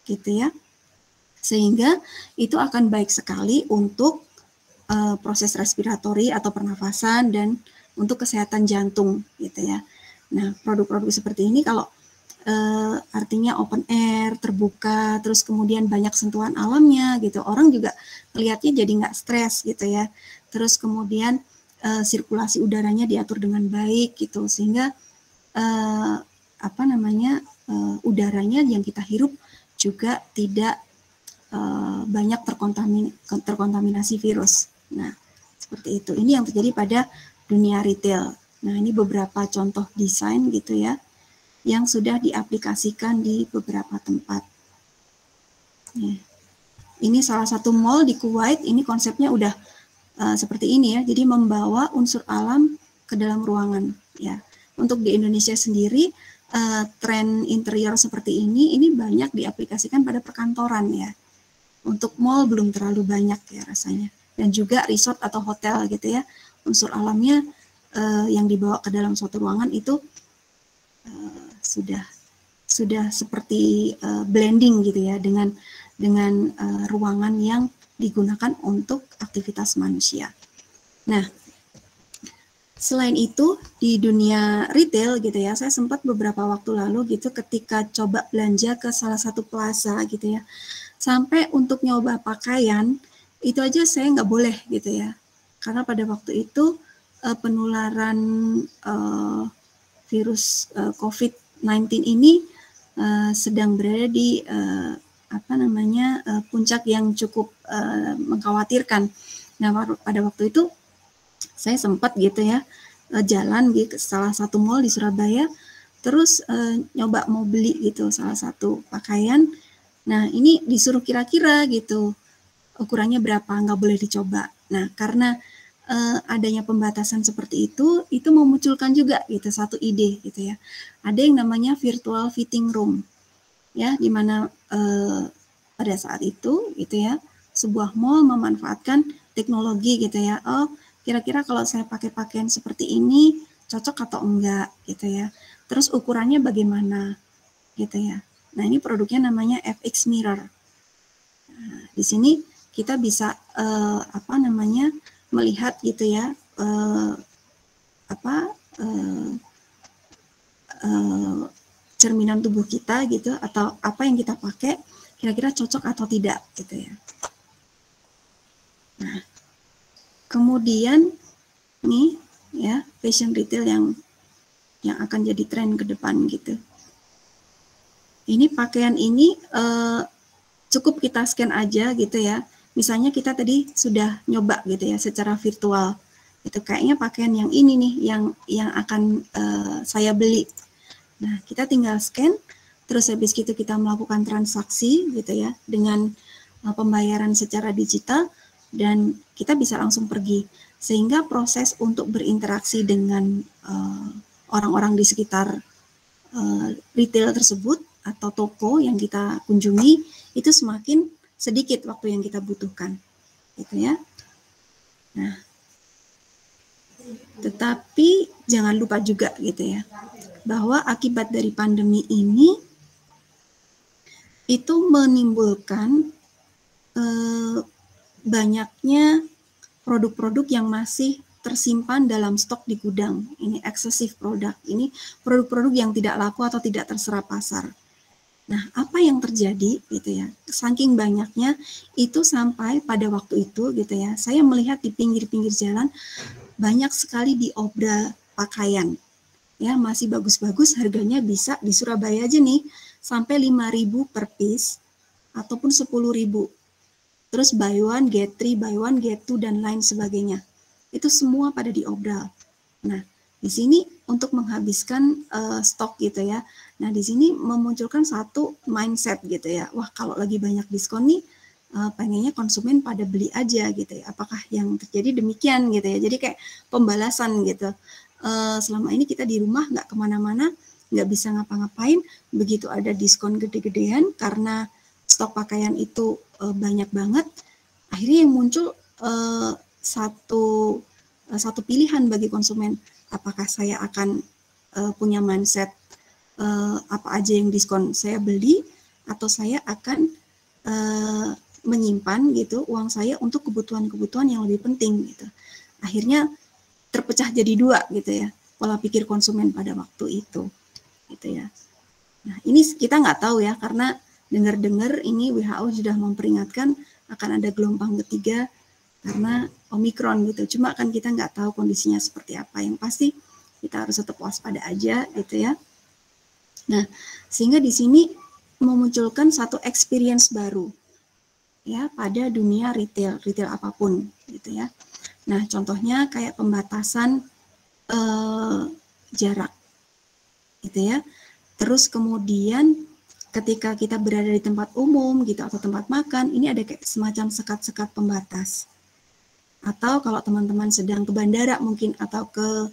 gitu ya, sehingga itu akan baik sekali untuk proses respiratori atau pernafasan dan untuk kesehatan jantung, gitu ya. Nah, produk-produk seperti ini kalau artinya open air, terbuka, terus kemudian banyak sentuhan alamnya gitu. Orang juga melihatnya jadi nggak stres gitu ya. Terus kemudian sirkulasi udaranya diatur dengan baik gitu, sehingga udaranya yang kita hirup juga tidak banyak terkontaminasi virus. Nah, seperti itu. Ini yang terjadi pada dunia retail. Nah, ini beberapa contoh desain gitu ya, yang sudah diaplikasikan di beberapa tempat. Ya. Ini salah satu mall di Kuwait, ini konsepnya udah seperti ini ya, jadi membawa unsur alam ke dalam ruangan. Ya. Untuk di Indonesia sendiri, tren interior seperti ini banyak diaplikasikan pada perkantoran ya. Untuk mall belum terlalu banyak ya rasanya. Dan juga resort atau hotel gitu ya, unsur alamnya yang dibawa ke dalam suatu ruangan itu sudah seperti blending gitu ya dengan ruangan yang digunakan untuk aktivitas manusia. Nah, selain itu di dunia retail gitu ya, saya sempat beberapa waktu lalu gitu ketika coba belanja ke salah satu plaza gitu ya, sampai untuk nyoba pakaian itu aja saya nggak boleh gitu ya, karena pada waktu itu penularan virus COVID-19 ini sedang berada di puncak yang cukup mengkhawatirkan. Nah, pada waktu itu saya sempat gitu ya jalan di salah satu mall di Surabaya, terus nyoba mau beli gitu salah satu pakaian. Nah, ini disuruh kira-kira gitu ukurannya berapa, nggak boleh dicoba. Nah, karena adanya pembatasan seperti itu memunculkan juga gitu satu ide gitu ya. Ada yang namanya virtual fitting room ya, di mana pada saat itu gitu ya, sebuah mall memanfaatkan teknologi gitu ya. Oh, kira-kira kalau saya pakai pakaian seperti ini cocok atau enggak gitu ya. terus ukurannya bagaimana, gitu ya. Nah, ini produknya namanya FX Mirror. Nah, di sini kita bisa melihat gitu ya, cerminan tubuh kita gitu, atau apa yang kita pakai kira-kira cocok atau tidak gitu ya. Nah, kemudian nih ya, fashion retail yang akan jadi tren ke depan gitu. Ini pakaian ini cukup kita scan aja gitu ya. Misalnya kita tadi sudah nyoba gitu ya secara virtual. Itu kayaknya pakaian yang ini nih yang akan saya beli. Nah, kita tinggal scan, terus habis itu kita melakukan transaksi gitu ya dengan pembayaran secara digital, dan kita bisa langsung pergi. Sehingga proses untuk berinteraksi dengan orang-orang di sekitar retail tersebut atau toko yang kita kunjungi itu semakin sedikit waktu yang kita butuhkan, gitu ya. Nah, tetapi jangan lupa juga gitu ya, bahwa akibat dari pandemi ini itu menimbulkan banyaknya produk-produk yang masih tersimpan dalam stok di gudang. Ini excessive product, ini produk-produk yang tidak laku atau tidak terserap pasar. Nah, apa yang terjadi gitu ya? Saking banyaknya itu sampai pada waktu itu gitu ya, saya melihat di pinggir-pinggir jalan banyak sekali diobral pakaian. Ya, masih bagus-bagus, harganya bisa di Surabaya aja nih sampai 5.000 per piece ataupun 10.000. Terus buy one get 3, buy one get 2 dan lain sebagainya. Itu semua pada diobral. Nah, di sini untuk menghabiskan stok gitu ya. Nah, di sini memunculkan satu mindset gitu ya. Wah, kalau lagi banyak diskon nih, pengennya konsumen pada beli aja gitu ya. Apakah yang terjadi demikian gitu ya. Jadi kayak pembalasan gitu. Selama ini kita di rumah nggak kemana-mana, nggak bisa ngapa-ngapain. Begitu ada diskon gede-gedean karena stok pakaian itu banyak banget. Akhirnya yang muncul satu pilihan bagi konsumen. Apakah saya akan punya mindset apa aja yang diskon saya beli, atau saya akan menyimpan gitu uang saya untuk kebutuhan-kebutuhan yang lebih penting gitu. Akhirnya terpecah jadi dua gitu ya pola pikir konsumen pada waktu itu gitu ya. Nah, ini kita nggak tahu ya, karena dengar-dengar ini WHO sudah memperingatkan akan ada gelombang ketiga karena Omikron gitu. Cuma kan kita nggak tahu kondisinya seperti apa. Yang pasti kita harus tetap waspada aja gitu ya. Nah, sehingga di sini memunculkan satu experience baru ya pada dunia retail apapun gitu ya. Nah, contohnya kayak pembatasan jarak gitu ya. Terus kemudian ketika kita berada di tempat umum gitu atau tempat makan, ini ada kayak semacam sekat-sekat pembatas. Atau kalau teman-teman sedang ke bandara mungkin atau ke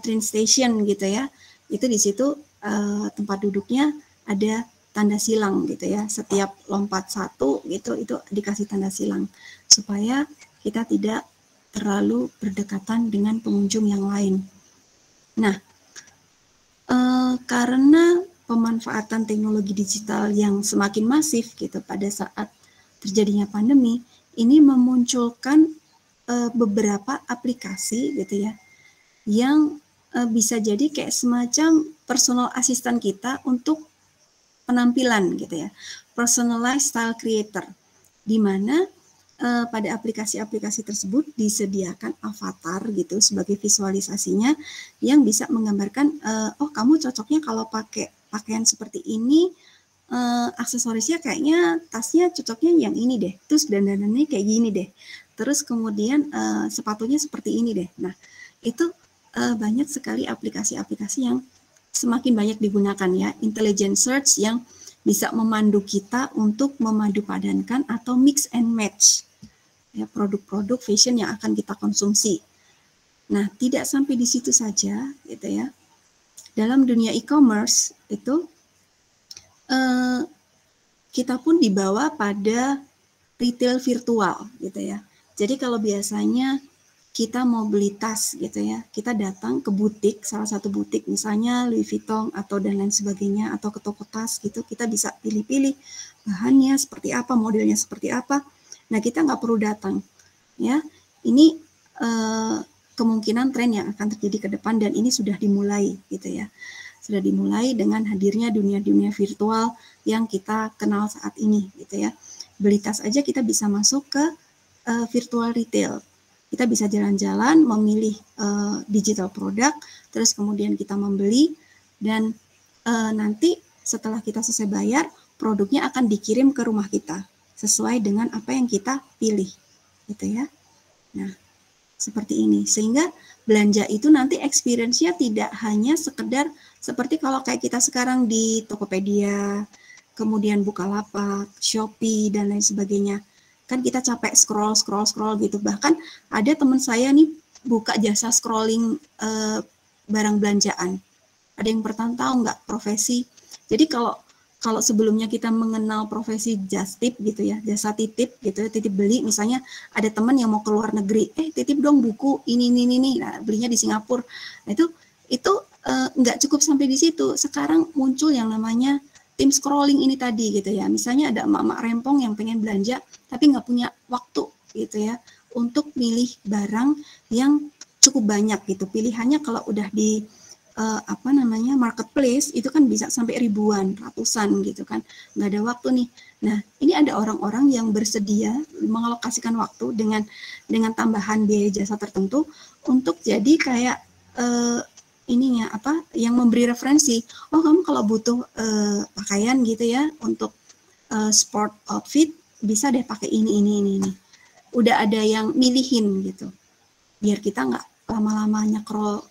train station gitu ya, itu di situ tempat duduknya ada tanda silang gitu ya. Setiap lompat satu gitu itu dikasih tanda silang supaya kita tidak terlalu berdekatan dengan pengunjung yang lain. Nah, karena pemanfaatan teknologi digital yang semakin masif gitu pada saat terjadinya pandemi, ini memunculkan beberapa aplikasi gitu ya, yang bisa jadi kayak semacam personal assistant kita untuk penampilan gitu ya, personalized style creator, di mana pada aplikasi-aplikasi tersebut disediakan avatar gitu sebagai visualisasinya yang bisa menggambarkan oh kamu cocoknya kalau pakai pakaian seperti ini, aksesorisnya kayaknya tasnya cocoknya yang ini deh, terus dandanannya kayak gini deh, terus kemudian sepatunya seperti ini deh. Nah, itu banyak sekali aplikasi-aplikasi yang semakin banyak digunakan ya, intelligent search yang bisa memandu kita untuk memadupadankan atau mix and match ya produk-produk fashion yang akan kita konsumsi. Nah, tidak sampai di situ saja gitu ya. Dalam dunia e-commerce itu kita pun dibawa pada retail virtual gitu ya. Jadi kalau biasanya kita mau beli tas gitu ya, kita datang ke butik, salah satu butik misalnya Louis Vuitton atau dan lain sebagainya, atau ke toko tas gitu, kita bisa pilih-pilih bahannya seperti apa, modelnya seperti apa. Nah, kita nggak perlu datang ya. Ini kemungkinan tren yang akan terjadi ke depan, dan ini sudah dimulai gitu ya. Sudah dimulai dengan hadirnya dunia-dunia virtual yang kita kenal saat ini gitu ya. Beli tas aja kita bisa masuk ke virtual retail. Kita bisa jalan-jalan, memilih digital produk, terus kemudian kita membeli, dan nanti setelah kita selesai bayar, produknya akan dikirim ke rumah kita sesuai dengan apa yang kita pilih, gitu ya. Nah, seperti ini. Sehingga belanja itu nanti experience-nya tidak hanya sekedar seperti kalau kayak kita sekarang di Tokopedia, kemudian Bukalapak, Shopee, dan lain sebagainya. Kan kita capek scroll gitu. Bahkan ada teman saya nih buka jasa scrolling barang belanjaan. Ada yang pernah tahu nggak profesi? Jadi kalau sebelumnya kita mengenal profesi just tip gitu ya, jasa titip gitu ya, titip beli, misalnya ada teman yang mau ke luar negeri, titip dong buku ini, nah belinya di Singapura. Nah itu nggak cukup sampai di situ. Sekarang muncul yang namanya tim scrolling ini tadi gitu ya. Misalnya ada emak-emak rempong yang pengen belanja tapi nggak punya waktu gitu ya untuk milih barang yang cukup banyak gitu. Pilihannya kalau udah di marketplace itu kan bisa sampai ribuan, ratusan gitu kan. Nggak ada waktu nih. Nah, ini ada orang-orang yang bersedia mengalokasikan waktu dengan tambahan biaya jasa tertentu untuk jadi kayak yang memberi referensi. Oh, kamu kalau butuh pakaian gitu ya untuk sport outfit bisa deh pakai ini. Udah ada yang milihin gitu. Biar kita nggak lama-lama nyekrol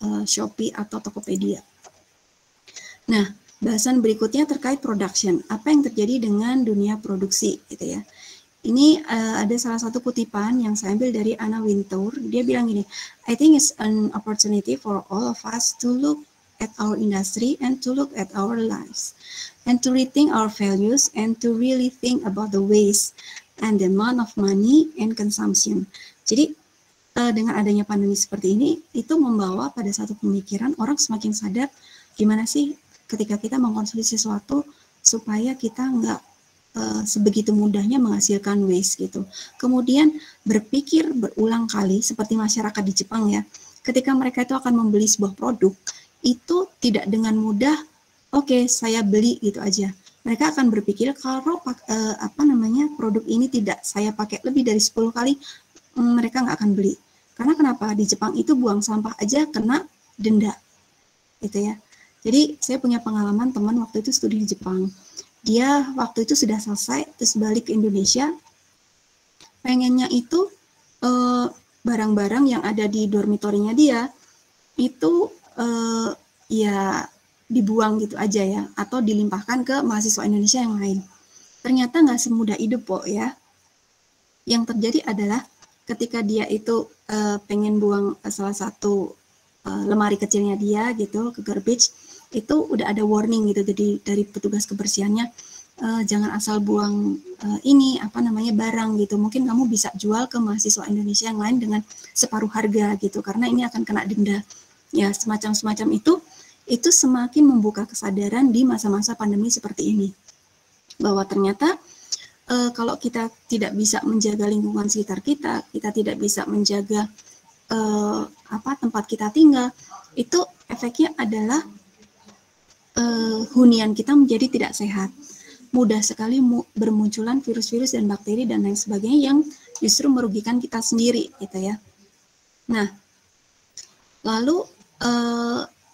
Shopee atau Tokopedia. Nah, bahasan berikutnya terkait production. Apa yang terjadi dengan dunia produksi gitu ya. Ini ada salah satu kutipan yang saya ambil dari Anna Wintour. Dia bilang gini, I think it's an opportunity for all of us to look at our industry and to look at our lives and to rethink our values and to really think about the waste and the amount of money and consumption. Jadi dengan adanya pandemi seperti ini, itu membawa pada satu pemikiran orang semakin sadar gimana sih ketika kita mengkonsumsi sesuatu supaya kita nggak sebegitu mudahnya menghasilkan waste gitu. Kemudian berpikir berulang kali seperti masyarakat di Jepang ya, ketika mereka itu akan membeli sebuah produk, itu tidak dengan mudah, oke, saya beli gitu aja. Mereka akan berpikir kalau produk ini tidak saya pakai lebih dari 10 kali, mereka nggak akan beli. Karena kenapa? Di Jepang itu buang sampah aja kena denda, gitu ya. Jadi saya punya pengalaman teman waktu itu studi di Jepang. Dia waktu itu sudah selesai, terus balik ke Indonesia, pengennya itu barang-barang yang ada di dormitorinya dia, itu ya dibuang gitu aja ya, atau dilimpahkan ke mahasiswa Indonesia yang lain. Ternyata nggak semudah itu, Po, ya. Yang terjadi adalah ketika dia itu pengen buang salah satu lemari kecilnya dia gitu ke garbage, itu udah ada warning gitu dari petugas kebersihannya, jangan asal buang barang gitu, mungkin kamu bisa jual ke mahasiswa Indonesia yang lain dengan separuh harga gitu, karena ini akan kena denda ya, semacam itu semakin membuka kesadaran di masa-masa pandemi seperti ini, bahwa ternyata kalau kita tidak bisa menjaga lingkungan sekitar kita tidak bisa menjaga tempat kita tinggal, itu efeknya adalah hunian kita menjadi tidak sehat. Mudah sekali bermunculan virus-virus dan bakteri dan lain sebagainya yang justru merugikan kita sendiri, gitu ya. Nah, lalu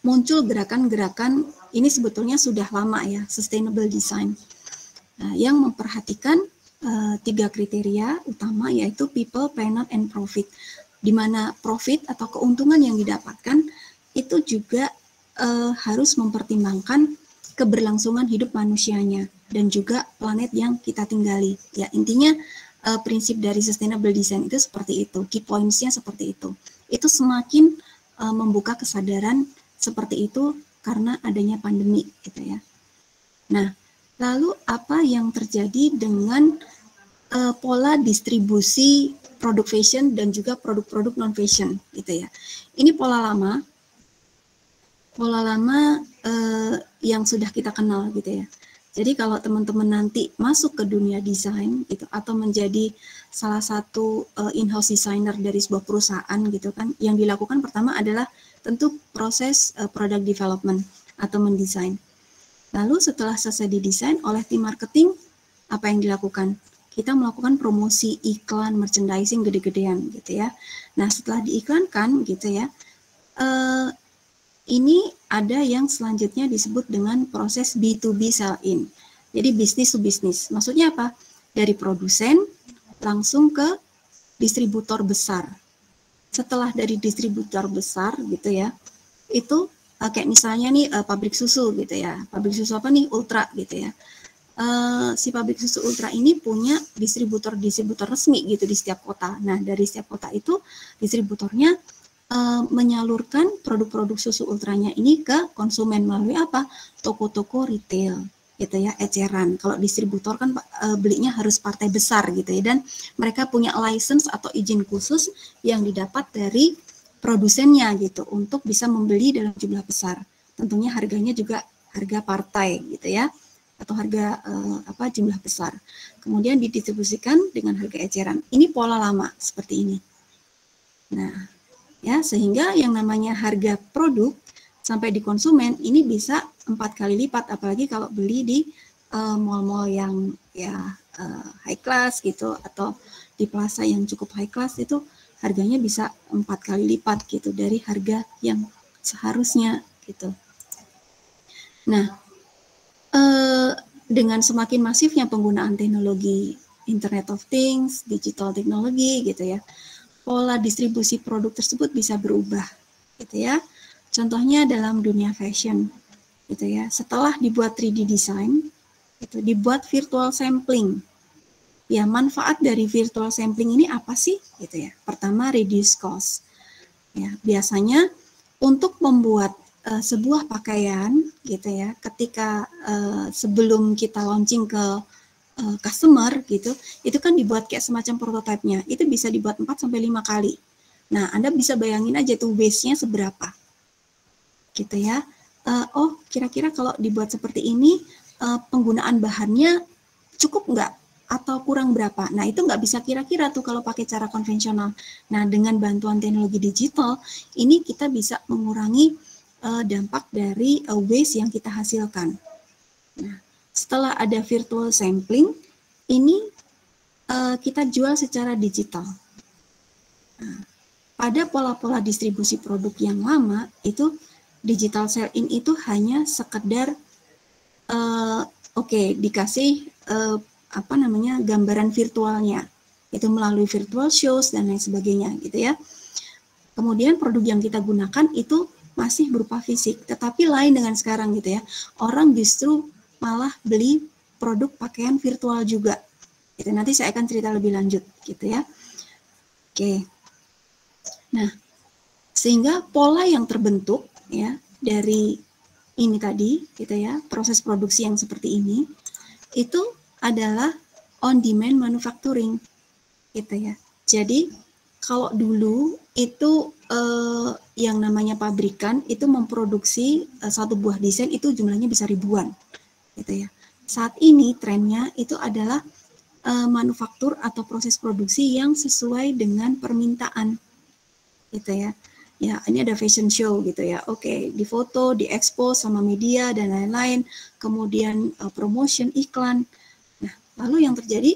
muncul gerakan-gerakan, ini sebetulnya sudah lama ya, sustainable design. Yang memperhatikan 3 kriteria utama, yaitu people, planet, and profit. Di mana profit atau keuntungan yang didapatkan itu juga harus mempertimbangkan keberlangsungan hidup manusianya dan juga planet yang kita tinggali. Ya, intinya prinsip dari sustainable design itu seperti itu, key points-nya seperti itu. Itu semakin membuka kesadaran seperti itu karena adanya pandemi, gitu ya. Nah, lalu apa yang terjadi dengan pola distribusi produk fashion dan juga produk-produk non fashion gitu ya. Ini pola lama yang sudah kita kenal gitu ya. Jadi kalau teman-teman nanti masuk ke dunia desain gitu atau menjadi salah satu in-house designer dari sebuah perusahaan gitu kan, yang dilakukan pertama adalah tentu proses product development atau mendesain. Lalu setelah selesai didesain oleh tim marketing, apa yang dilakukan? Kita melakukan promosi, iklan, merchandising gede-gedean gitu ya. Nah setelah diiklankan gitu ya, ini ada yang selanjutnya disebut dengan proses B2B sell-in. Jadi bisnis to bisnis. Maksudnya apa? Dari produsen langsung ke distributor besar. Setelah dari distributor besar gitu ya, itu kayak misalnya nih pabrik susu gitu ya. Pabrik susu apa nih? Ultra gitu ya. Si pabrik susu Ultra ini punya distributor resmi gitu di setiap kota. Nah, dari setiap kota itu distributornya menyalurkan produk-produk susu Ultranya ini ke konsumen melalui apa? Toko-toko retail gitu ya, eceran. Kalau distributor kan belinya harus partai besar gitu ya, dan mereka punya license atau izin khusus yang didapat dari produsennya gitu untuk bisa membeli dalam jumlah besar. Tentunya harganya juga harga partai gitu ya, atau harga jumlah besar. Kemudian didistribusikan dengan harga eceran. Ini pola lama seperti ini. Nah, ya sehingga yang namanya harga produk sampai di konsumen ini bisa 4 kali lipat, apalagi kalau beli di mall-mall yang ya high class gitu, atau di plaza yang cukup high class, itu harganya bisa 4 kali lipat gitu dari harga yang seharusnya gitu. Nah, dengan semakin masifnya penggunaan teknologi Internet of Things, digital technology gitu ya, pola distribusi produk tersebut bisa berubah gitu ya. Contohnya dalam dunia fashion gitu ya. Setelah dibuat 3D design, itu dibuat virtual sampling. Ya, manfaat dari virtual sampling ini apa sih gitu ya? Pertama, reduce cost. Ya, biasanya untuk membuat sebuah pakaian gitu ya, ketika sebelum kita launching ke customer gitu, itu kan dibuat kayak semacam prototipenya, itu bisa dibuat 4-5 kali. Nah, Anda bisa bayangin aja tuh waste-nya seberapa gitu ya. Oh, kira-kira kalau dibuat seperti ini penggunaan bahannya cukup nggak atau kurang berapa? Nah, itu nggak bisa kira-kira tuh kalau pakai cara konvensional. Nah, dengan bantuan teknologi digital ini kita bisa mengurangi dampak dari waste yang kita hasilkan. Nah, setelah ada virtual sampling, ini kita jual secara digital. Nah, pada pola-pola distribusi produk yang lama, itu digital sell-in itu hanya sekedar dikasih gambaran virtualnya, itu melalui virtual shows dan lain sebagainya gitu ya. Kemudian produk yang kita gunakan itu masih berupa fisik, tetapi lain dengan sekarang gitu ya. Orang justru malah beli produk pakaian virtual juga. Itu nanti saya akan cerita lebih lanjut gitu ya. Oke. Nah, sehingga pola yang terbentuk ya dari ini tadi gitu ya, proses produksi yang seperti ini itu adalah on demand manufacturing gitu ya. Jadi kalau dulu itu yang namanya pabrikan itu memproduksi satu buah desain itu jumlahnya bisa ribuan gitu ya. Saat ini trennya itu adalah manufaktur atau proses produksi yang sesuai dengan permintaan gitu ya. Ya, ini ada fashion show gitu ya. Oke, difoto, diekspos sama media dan lain-lain. Kemudian promotion, iklan. Nah, lalu yang terjadi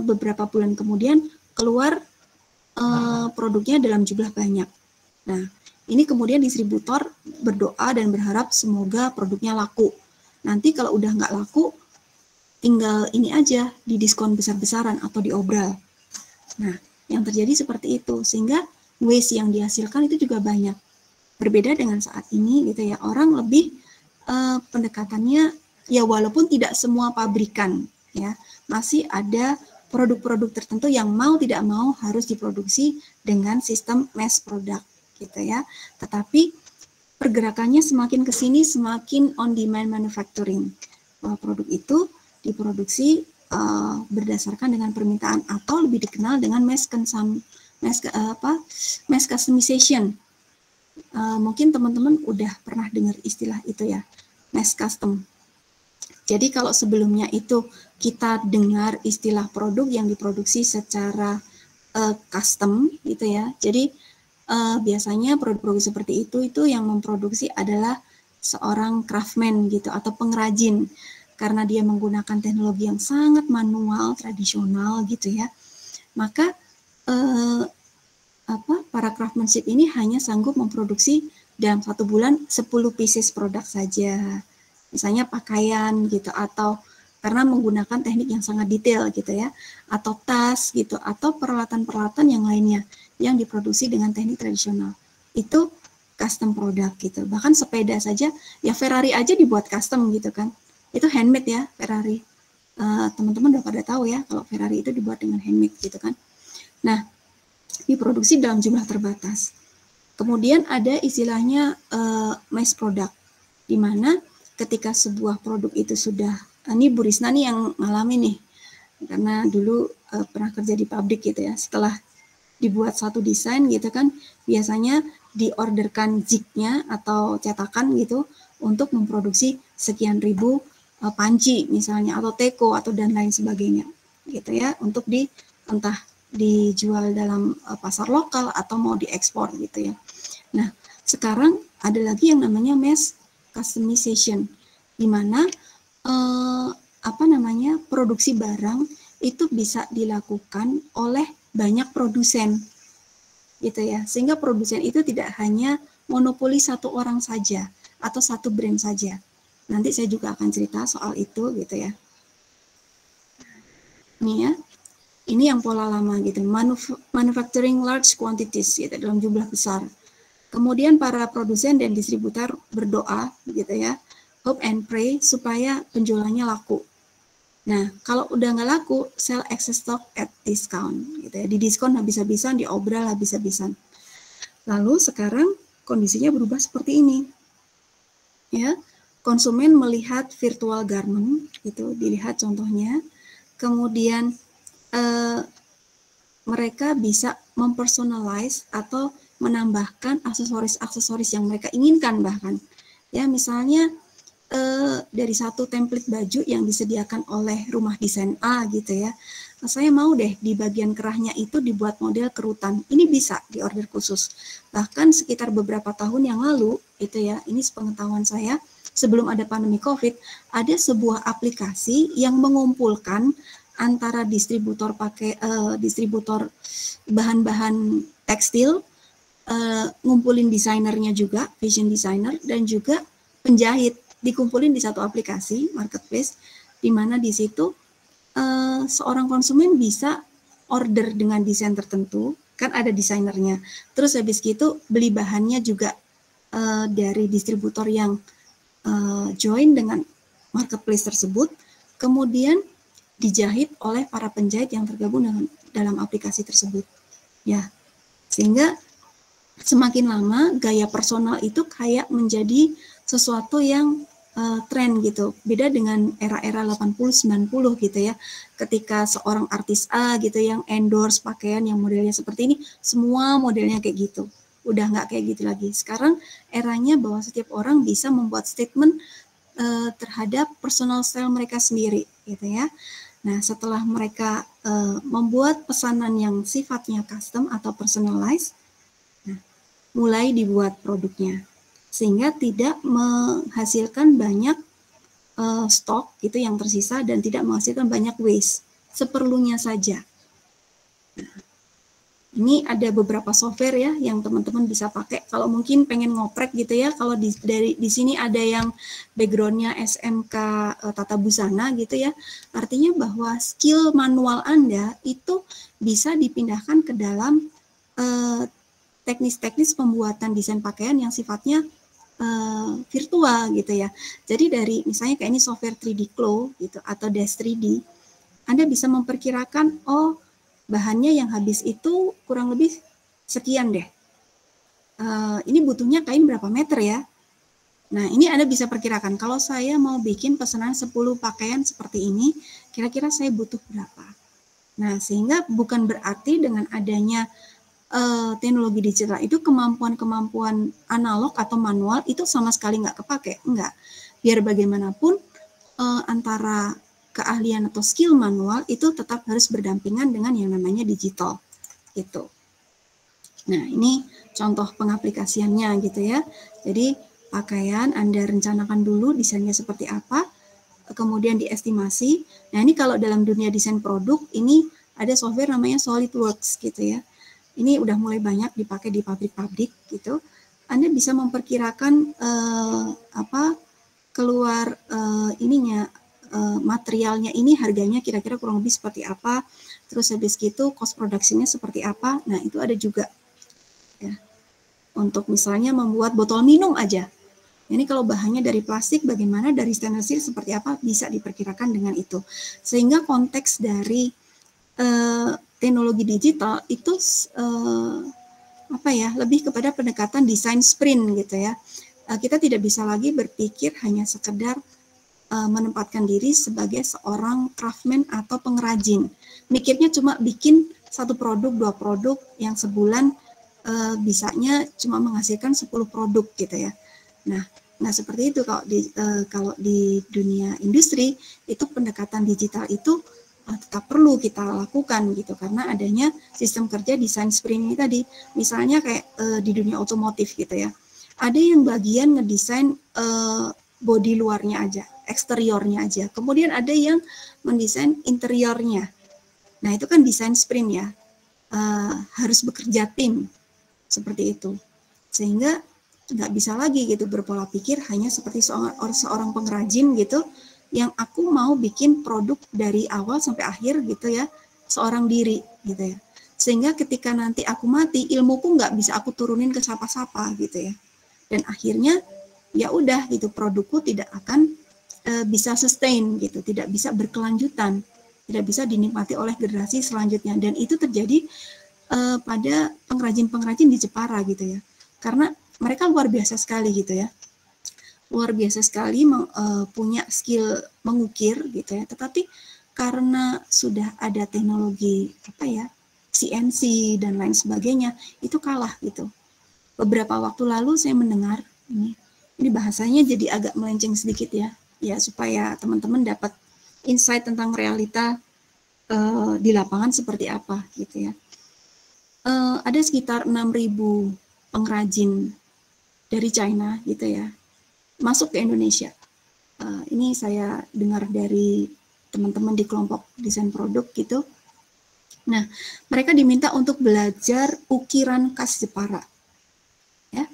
beberapa bulan kemudian keluar produknya dalam jumlah banyak. Nah, ini kemudian distributor berdoa dan berharap semoga produknya laku. Nanti kalau udah nggak laku, tinggal ini aja didiskon besar-besaran atau diobral. Nah, yang terjadi seperti itu, sehingga waste yang dihasilkan itu juga banyak. Berbeda dengan saat ini gitu ya, orang lebih pendekatannya ya walaupun tidak semua pabrikan ya, masih ada produk-produk tertentu yang mau tidak mau harus diproduksi dengan sistem mass product gitu ya. Tetapi pergerakannya semakin ke sini semakin on demand manufacturing. Bahwa produk itu diproduksi berdasarkan dengan permintaan atau lebih dikenal dengan mass customization. Mungkin teman-teman udah pernah dengar istilah itu ya, mass custom. Jadi kalau sebelumnya itu kita dengar istilah produk yang diproduksi secara custom gitu ya. Jadi biasanya produk-produk seperti itu yang memproduksi adalah seorang craftsman gitu atau pengrajin, karena dia menggunakan teknologi yang sangat manual, tradisional gitu ya. Maka para craftsmanship ini hanya sanggup memproduksi dalam 1 bulan 10 pieces produk saja. Misalnya pakaian gitu, atau karena menggunakan teknik yang sangat detail gitu ya, atau tas gitu, atau peralatan-peralatan yang lainnya yang diproduksi dengan teknik tradisional. Itu custom product gitu. Bahkan sepeda saja, ya Ferrari aja dibuat custom gitu kan. Itu handmade ya Ferrari. Teman-teman udah pada tahu ya kalau Ferrari itu dibuat dengan handmade gitu kan. Nah, diproduksi dalam jumlah terbatas. Kemudian ada istilahnya mass product, di mana ketika sebuah produk itu sudah, ini Bu Risna nih yang ngalamin nih, karena dulu pernah kerja di pabrik gitu ya, setelah dibuat satu desain gitu kan, biasanya diorderkan jignya atau cetakan gitu untuk memproduksi sekian ribu panci misalnya, atau teko atau dan lain sebagainya gitu ya, untuk entah dijual dalam pasar lokal atau mau diekspor gitu ya. Nah, sekarang ada lagi yang namanya mass customization, di mana produksi barang itu bisa dilakukan oleh banyak produsen gitu ya, sehingga produsen itu tidak hanya monopoli satu orang saja atau satu brand saja. Nanti saya juga akan cerita soal itu gitu ya. Ini ya, ini yang pola lama gitu, manufacturing large quantities gitu, dalam jumlah besar. Kemudian para produsen dan distributor berdoa gitu ya, hope and pray supaya penjualannya laku. Nah, kalau udah nggak laku, sell excess stock at discount gitu ya, di diskon habis-habisan, diobral habis-habisan. Lalu sekarang kondisinya berubah seperti ini. Ya, konsumen melihat virtual garment gitu, dilihat contohnya. Kemudian mereka bisa mempersonalize atau menambahkan aksesoris-aksesoris yang mereka inginkan bahkan. Ya, misalnya dari satu template baju yang disediakan oleh rumah desain A gitu ya, saya mau deh di bagian kerahnya itu dibuat model kerutan. Ini bisa diorder khusus. Bahkan sekitar beberapa tahun yang lalu itu ya, ini sepengetahuan saya, sebelum ada pandemi COVID, ada sebuah aplikasi yang mengumpulkan antara distributor distributor bahan-bahan tekstil, ngumpulin desainernya juga, fashion designer, dan juga penjahit, dikumpulin di satu aplikasi marketplace, di mana di situ seorang konsumen bisa order dengan desain tertentu, kan ada desainernya. Terus habis gitu beli bahannya juga dari distributor yang join dengan marketplace tersebut, kemudian dijahit oleh para penjahit yang tergabung dalam aplikasi tersebut. Ya, sehingga semakin lama gaya personal itu kayak menjadi sesuatu yang tren gitu. Beda dengan era-era 80-90 gitu ya. Ketika seorang artis A gitu yang endorse pakaian yang modelnya seperti ini, semua modelnya kayak gitu. Udah nggak kayak gitu lagi. Sekarang eranya bahwa setiap orang bisa membuat statement terhadap personal style mereka sendiri gitu ya. Nah, setelah mereka membuat pesanan yang sifatnya custom atau personalized, mulai dibuat produknya, sehingga tidak menghasilkan banyak stok gitu yang tersisa dan tidak menghasilkan banyak waste, seperlunya saja. Nah, ini ada beberapa software ya yang teman-teman bisa pakai kalau mungkin pengen ngoprek gitu ya. Kalau di sini ada yang backgroundnya SMK Tata Busana gitu ya, artinya bahwa skill manual Anda itu bisa dipindahkan ke dalam teknis-teknis pembuatan desain pakaian yang sifatnya virtual gitu ya. Jadi dari misalnya kayak ini software 3D Claw gitu atau Dash 3D, Anda bisa memperkirakan bahannya yang habis itu kurang lebih sekian deh. Ini butuhnya kain berapa meter ya? Nah, ini Anda bisa perkirakan, kalau saya mau bikin pesanan 10 pakaian seperti ini, kira-kira saya butuh berapa? Nah, sehingga bukan berarti dengan adanya teknologi digital itu kemampuan-kemampuan analog atau manual itu sama sekali nggak kepake, enggak. Biar bagaimanapun antara keahlian atau skill manual itu tetap harus berdampingan dengan yang namanya digital, gitu. Nah, ini contoh pengaplikasiannya gitu ya. Jadi pakaian Anda rencanakan dulu desainnya seperti apa, kemudian diestimasi. Nah, ini kalau dalam dunia desain produk, ini ada software namanya SolidWorks gitu ya. Ini udah mulai banyak dipakai di pabrik-pabrik gitu. Anda bisa memperkirakan keluar materialnya ini harganya kira-kira kurang lebih seperti apa. Terus habis gitu cost production-nya seperti apa. Nah, itu ada juga ya. Untuk misalnya membuat botol minum aja. Ini kalau bahannya dari plastik, bagaimana dari stainless steel seperti apa bisa diperkirakan dengan itu. Sehingga konteks dari teknologi digital itu lebih kepada pendekatan desain sprint gitu ya. Kita tidak bisa lagi berpikir hanya sekedar menempatkan diri sebagai seorang craftsman atau pengrajin. Mikirnya cuma bikin satu produk, 2 produk yang sebulan bisanya cuma menghasilkan 10 produk gitu ya. Nah seperti itu kalau di dunia industri itu pendekatan digital itu tetap perlu kita lakukan gitu karena adanya sistem kerja desain sprint ini tadi. Misalnya kayak di dunia otomotif gitu ya. Ada yang bagian ngedesain bodi luarnya aja, eksteriornya aja. Kemudian ada yang mendesain interiornya. Nah, itu kan desain sprint ya. Harus bekerja tim seperti itu. Sehingga nggak bisa lagi gitu berpola pikir hanya seperti seorang pengrajin gitu yang aku mau bikin produk dari awal sampai akhir gitu ya, seorang diri gitu ya. Sehingga ketika nanti aku mati, ilmuku nggak bisa aku turunin ke siapa-siapa gitu ya. Dan akhirnya ya udah gitu, produkku tidak akan bisa sustain gitu, tidak bisa berkelanjutan, tidak bisa dinikmati oleh generasi selanjutnya. Dan itu terjadi pada pengrajin-pengrajin di Jepara gitu ya. Karena mereka luar biasa sekali gitu ya. Luar biasa sekali punya skill mengukir gitu ya, tetapi karena sudah ada teknologi CNC dan lain sebagainya itu kalah gitu. Beberapa waktu lalu saya mendengar ini bahasanya jadi agak melenceng sedikit ya supaya teman-teman dapat insight tentang realita di lapangan seperti apa gitu ya. Ada sekitar 6.000 pengrajin dari China gitu ya masuk ke Indonesia. Ini saya dengar dari teman-teman di kelompok desain produk gitu. Nah, mereka diminta untuk belajar ukiran khas Jepara. Ya.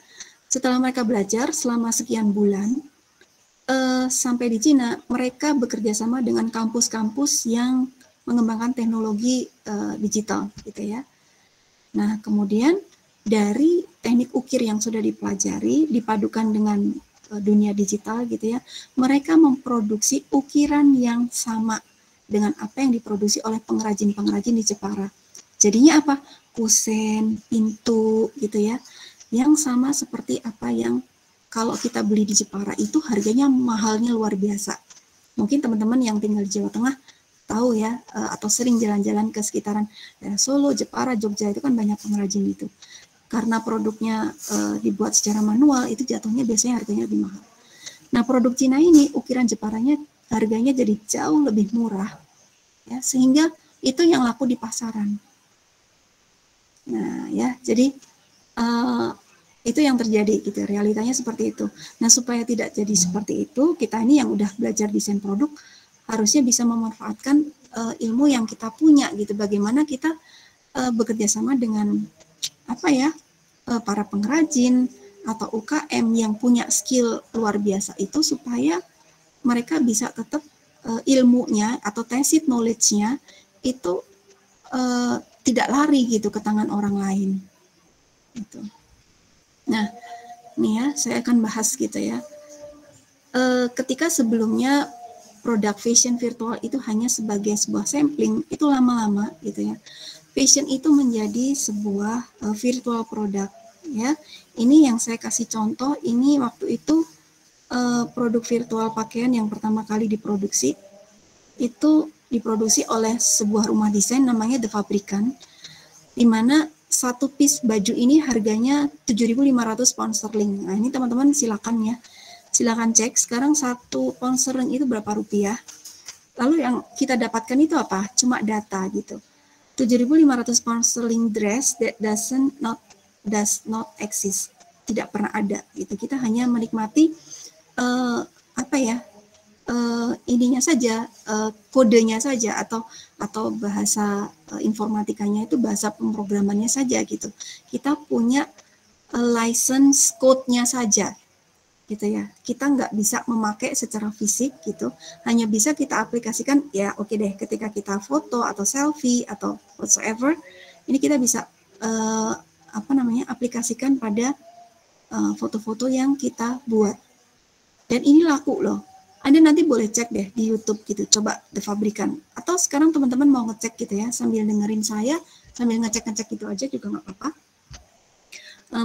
Setelah mereka belajar selama sekian bulan, sampai di Cina, mereka bekerja sama dengan kampus-kampus yang mengembangkan teknologi digital gitu ya. Nah, kemudian dari teknik ukir yang sudah dipelajari dipadukan dengan dunia digital gitu ya, mereka memproduksi ukiran yang sama dengan apa yang diproduksi oleh pengrajin-pengrajin di Jepara. Jadinya apa? Kusen, pintu gitu ya, yang sama seperti apa yang kalau kita beli di Jepara itu harganya mahalnya luar biasa. Mungkin teman-teman yang tinggal di Jawa Tengah tahu ya, atau sering jalan-jalan ke sekitaran daerah Solo, Jepara, Jogja itu kan banyak pengrajin itu. Karena produknya dibuat secara manual, itu jatuhnya biasanya harganya lebih mahal. Nah, produk Cina ini, ukiran Jeparanya harganya jadi jauh lebih murah, ya, sehingga itu yang laku di pasaran. Nah, ya, jadi itu yang terjadi, gitu. Realitanya seperti itu. Nah, supaya tidak jadi seperti itu, kita ini yang udah belajar desain produk harusnya bisa memanfaatkan ilmu yang kita punya, gitu. Bagaimana kita bekerja sama dengan para pengrajin atau UKM yang punya skill luar biasa itu supaya mereka bisa tetap ilmunya atau tacit knowledge-nya itu tidak lari gitu ke tangan orang lain. Gitu. Nah, ini ya saya akan bahas gitu ya. Ketika sebelumnya produk fashion virtual itu hanya sebagai sebuah sampling, itu lama-lama gitu ya. Fashion itu menjadi sebuah virtual product ya. Ini yang saya kasih contoh, ini waktu itu produk virtual pakaian yang pertama kali diproduksi itu diproduksi oleh sebuah rumah desain namanya The Fabricant, di mana satu piece baju ini harganya 7.500 pound sterling. Nah, ini teman-teman silakan ya. Silakan cek sekarang satu pound sterling itu berapa rupiah. Lalu yang kita dapatkan itu apa? Cuma data gitu. 7.500 pound sterling dress that does not exist. Tidak pernah ada gitu. Kita hanya menikmati ininya saja, kodenya saja atau bahasa informatikanya itu bahasa pemrogramannya saja gitu. Kita punya license code-nya saja gitu ya. Kita nggak bisa memakai secara fisik gitu, hanya bisa kita aplikasikan ya. Oke deh, ketika kita foto atau selfie atau whatsoever, ini kita bisa aplikasikan pada foto-foto yang kita buat. Dan ini laku loh. Anda nanti boleh cek deh di YouTube gitu, coba The Fabricant. Atau sekarang teman-teman mau ngecek gitu ya, sambil dengerin saya, sambil ngecek-ngecek gitu aja juga nggak apa-apa.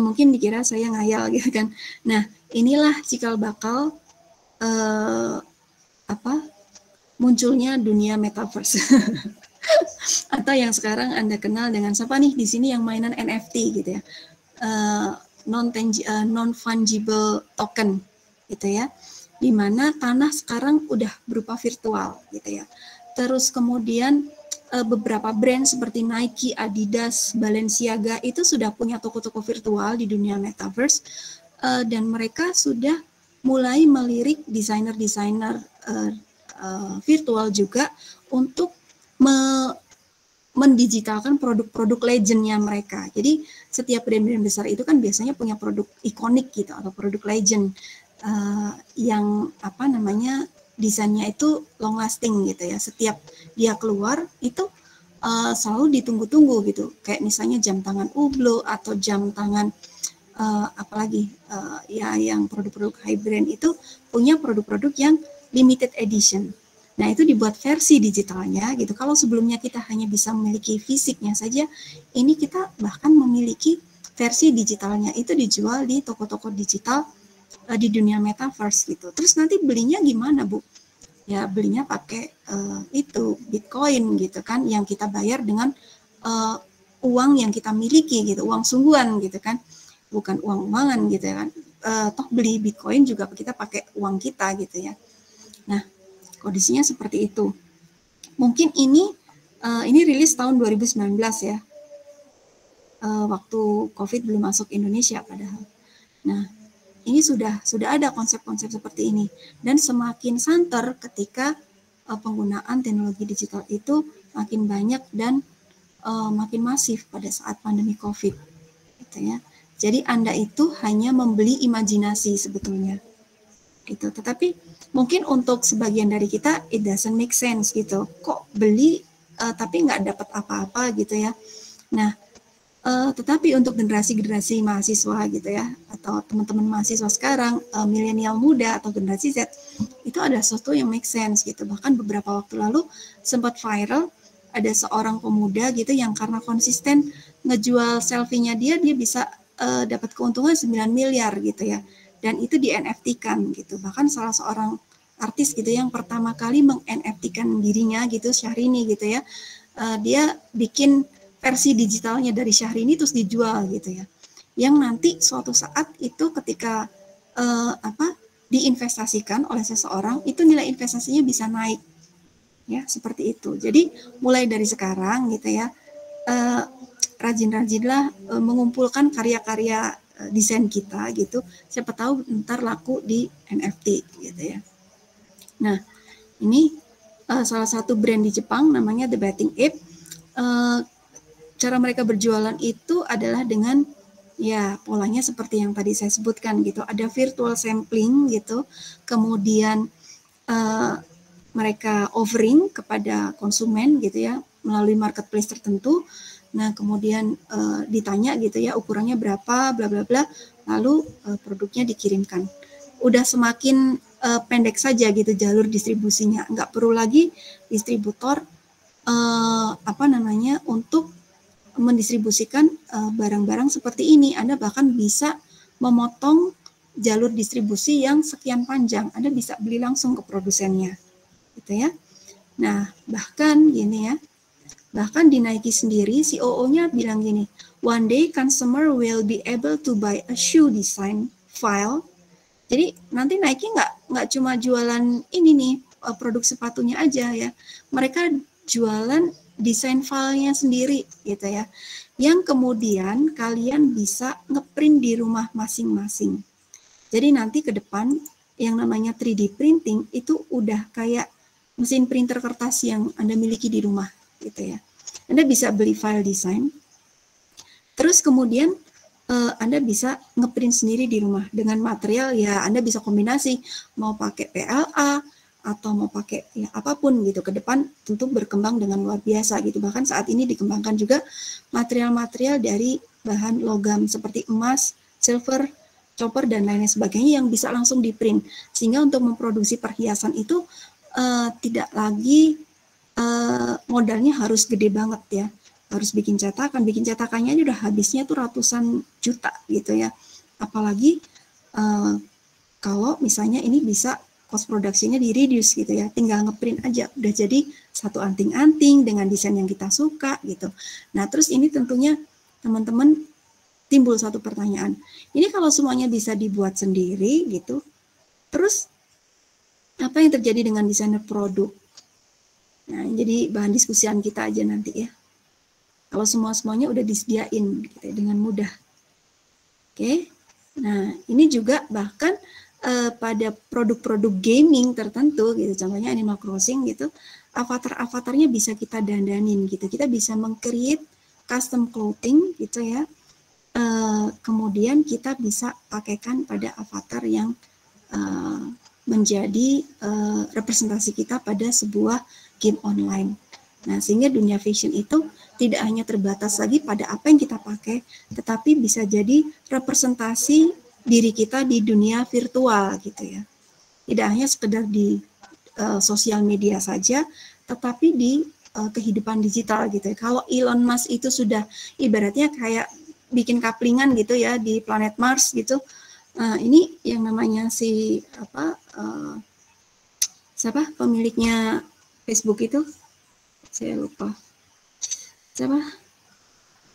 Mungkin dikira saya ngayal gitu kan. Nah, inilah cikal bakal munculnya dunia metaverse. Atau yang sekarang Anda kenal dengan siapa nih di sini yang mainan NFT gitu ya. Non-fungible token gitu ya, di mana tanah sekarang udah berupa virtual gitu ya. Terus kemudian beberapa brand seperti Nike, Adidas, Balenciaga itu sudah punya toko-toko virtual di dunia metaverse, dan mereka sudah mulai melirik desainer-desainer virtual juga untuk mendigitalkan produk-produk legendnya mereka. Jadi setiap brand-brand besar itu kan biasanya punya produk ikonik gitu atau produk legend yang desainnya itu long lasting gitu ya. Setiap dia keluar itu selalu ditunggu-tunggu gitu. Kayak misalnya jam tangan Hublot atau jam tangan yang produk-produk high brand itu punya produk-produk yang limited edition. Nah, itu dibuat versi digitalnya gitu. Kalau sebelumnya kita hanya bisa memiliki fisiknya saja, ini kita bahkan memiliki versi digitalnya. Itu dijual di toko-toko digital di dunia metaverse gitu. Terus nanti belinya gimana, Bu? Ya, belinya pakai itu Bitcoin gitu kan, yang kita bayar dengan uang yang kita miliki gitu, uang sungguhan gitu kan. Bukan uang-uangan gitu ya kan. Toh beli Bitcoin juga kita pakai uang kita gitu ya. Nah, kondisinya seperti itu. Mungkin ini rilis tahun 2019 ya. Waktu COVID belum masuk Indonesia padahal. Nah, ini sudah ada konsep-konsep seperti ini, dan semakin santer ketika penggunaan teknologi digital itu makin banyak dan makin masif pada saat pandemi COVID, gitu ya. Jadi Anda itu hanya membeli imajinasi sebetulnya, gitu. Tetapi mungkin untuk sebagian dari kita it doesn't make sense gitu. Kok beli tapi nggak dapat apa-apa gitu ya. Nah, tetapi untuk generasi-generasi mahasiswa gitu ya, atau teman-teman mahasiswa sekarang, milenial muda atau generasi Z, itu ada sesuatu yang make sense gitu. Bahkan beberapa waktu lalu sempat viral, ada seorang pemuda gitu yang karena konsisten ngejual selfie-nya dia bisa dapat keuntungan 9 miliar gitu ya. Dan itu di NFT-kan gitu. Bahkan salah seorang artis gitu yang pertama kali meng-NFT-kan dirinya gitu, Syahrini gitu ya. Dia bikin versi digitalnya dari Syahrini terus dijual gitu ya. Yang nanti suatu saat itu ketika diinvestasikan oleh seseorang, itu nilai investasinya bisa naik. Ya, seperti itu. Jadi mulai dari sekarang gitu ya, rajin-rajinlah mengumpulkan karya-karya desain kita gitu. Siapa tahu ntar laku di NFT gitu ya. Nah, ini salah satu brand di Jepang namanya The Bathing Ape. Cara mereka berjualan itu adalah dengan ya polanya seperti yang tadi saya sebutkan gitu. Ada virtual sampling gitu, kemudian mereka offering kepada konsumen gitu ya melalui marketplace tertentu. Nah, kemudian ditanya gitu ya ukurannya berapa, bla bla bla, lalu produknya dikirimkan. Udah semakin pendek saja gitu jalur distribusinya, nggak perlu lagi distributor untuk mendistribusikan barang-barang seperti ini. Anda bahkan bisa memotong jalur distribusi yang sekian panjang. Anda bisa beli langsung ke produsennya, gitu ya. Nah, bahkan gini ya, bahkan di Nike sendiri, COO-nya bilang gini, one day consumer will be able to buy a shoe design file. Jadi nanti Nike nggak cuma jualan ini nih, produk sepatunya aja ya. Mereka jualan desain filenya sendiri gitu ya. Yang kemudian kalian bisa ngeprint di rumah masing-masing. Jadi nanti ke depan yang namanya 3D printing itu udah kayak mesin printer kertas yang Anda miliki di rumah gitu ya. Anda bisa beli file desain, terus kemudian Anda bisa ngeprint sendiri di rumah dengan material ya Anda bisa kombinasi mau pakai PLA atau mau pakai ya apapun gitu. Ke depan tentu berkembang dengan luar biasa gitu. Bahkan saat ini dikembangkan juga material-material dari bahan logam seperti emas, silver, copper dan lain sebagainya yang bisa langsung di print, sehingga untuk memproduksi perhiasan itu tidak lagi modalnya harus gede banget ya, harus bikin cetakannya udah habisnya tuh ratusan juta gitu ya, apalagi kalau misalnya ini bisa cost produksinya di reduce gitu ya, tinggal ngeprint aja udah jadi satu anting-anting dengan desain yang kita suka gitu. Nah terus ini tentunya teman-teman timbul satu pertanyaan, ini kalau semuanya bisa dibuat sendiri gitu, terus apa yang terjadi dengan desainer produk? Nah, jadi bahan diskusian kita aja nanti ya. Kalau semuanya udah disediain gitu, dengan mudah. Oke. Nah, ini juga bahkan pada produk-produk gaming tertentu gitu, contohnya Animal Crossing gitu, avatar-avatarnya bisa kita dandanin gitu. Kita bisa meng-create custom clothing gitu ya. Kemudian kita bisa pakaikan pada avatar yang menjadi representasi kita pada sebuah game online. Nah, sehingga dunia fashion itu tidak hanya terbatas lagi pada apa yang kita pakai, tetapi bisa jadi representasi diri kita di dunia virtual gitu ya. Tidak hanya sekedar di sosial media saja, tetapi di kehidupan digital gitu ya. Kalau Elon Musk itu sudah ibaratnya kayak bikin kaplingan gitu ya di planet Mars gitu. Ini yang namanya si siapa pemiliknya Facebook itu? Saya lupa. Siapa?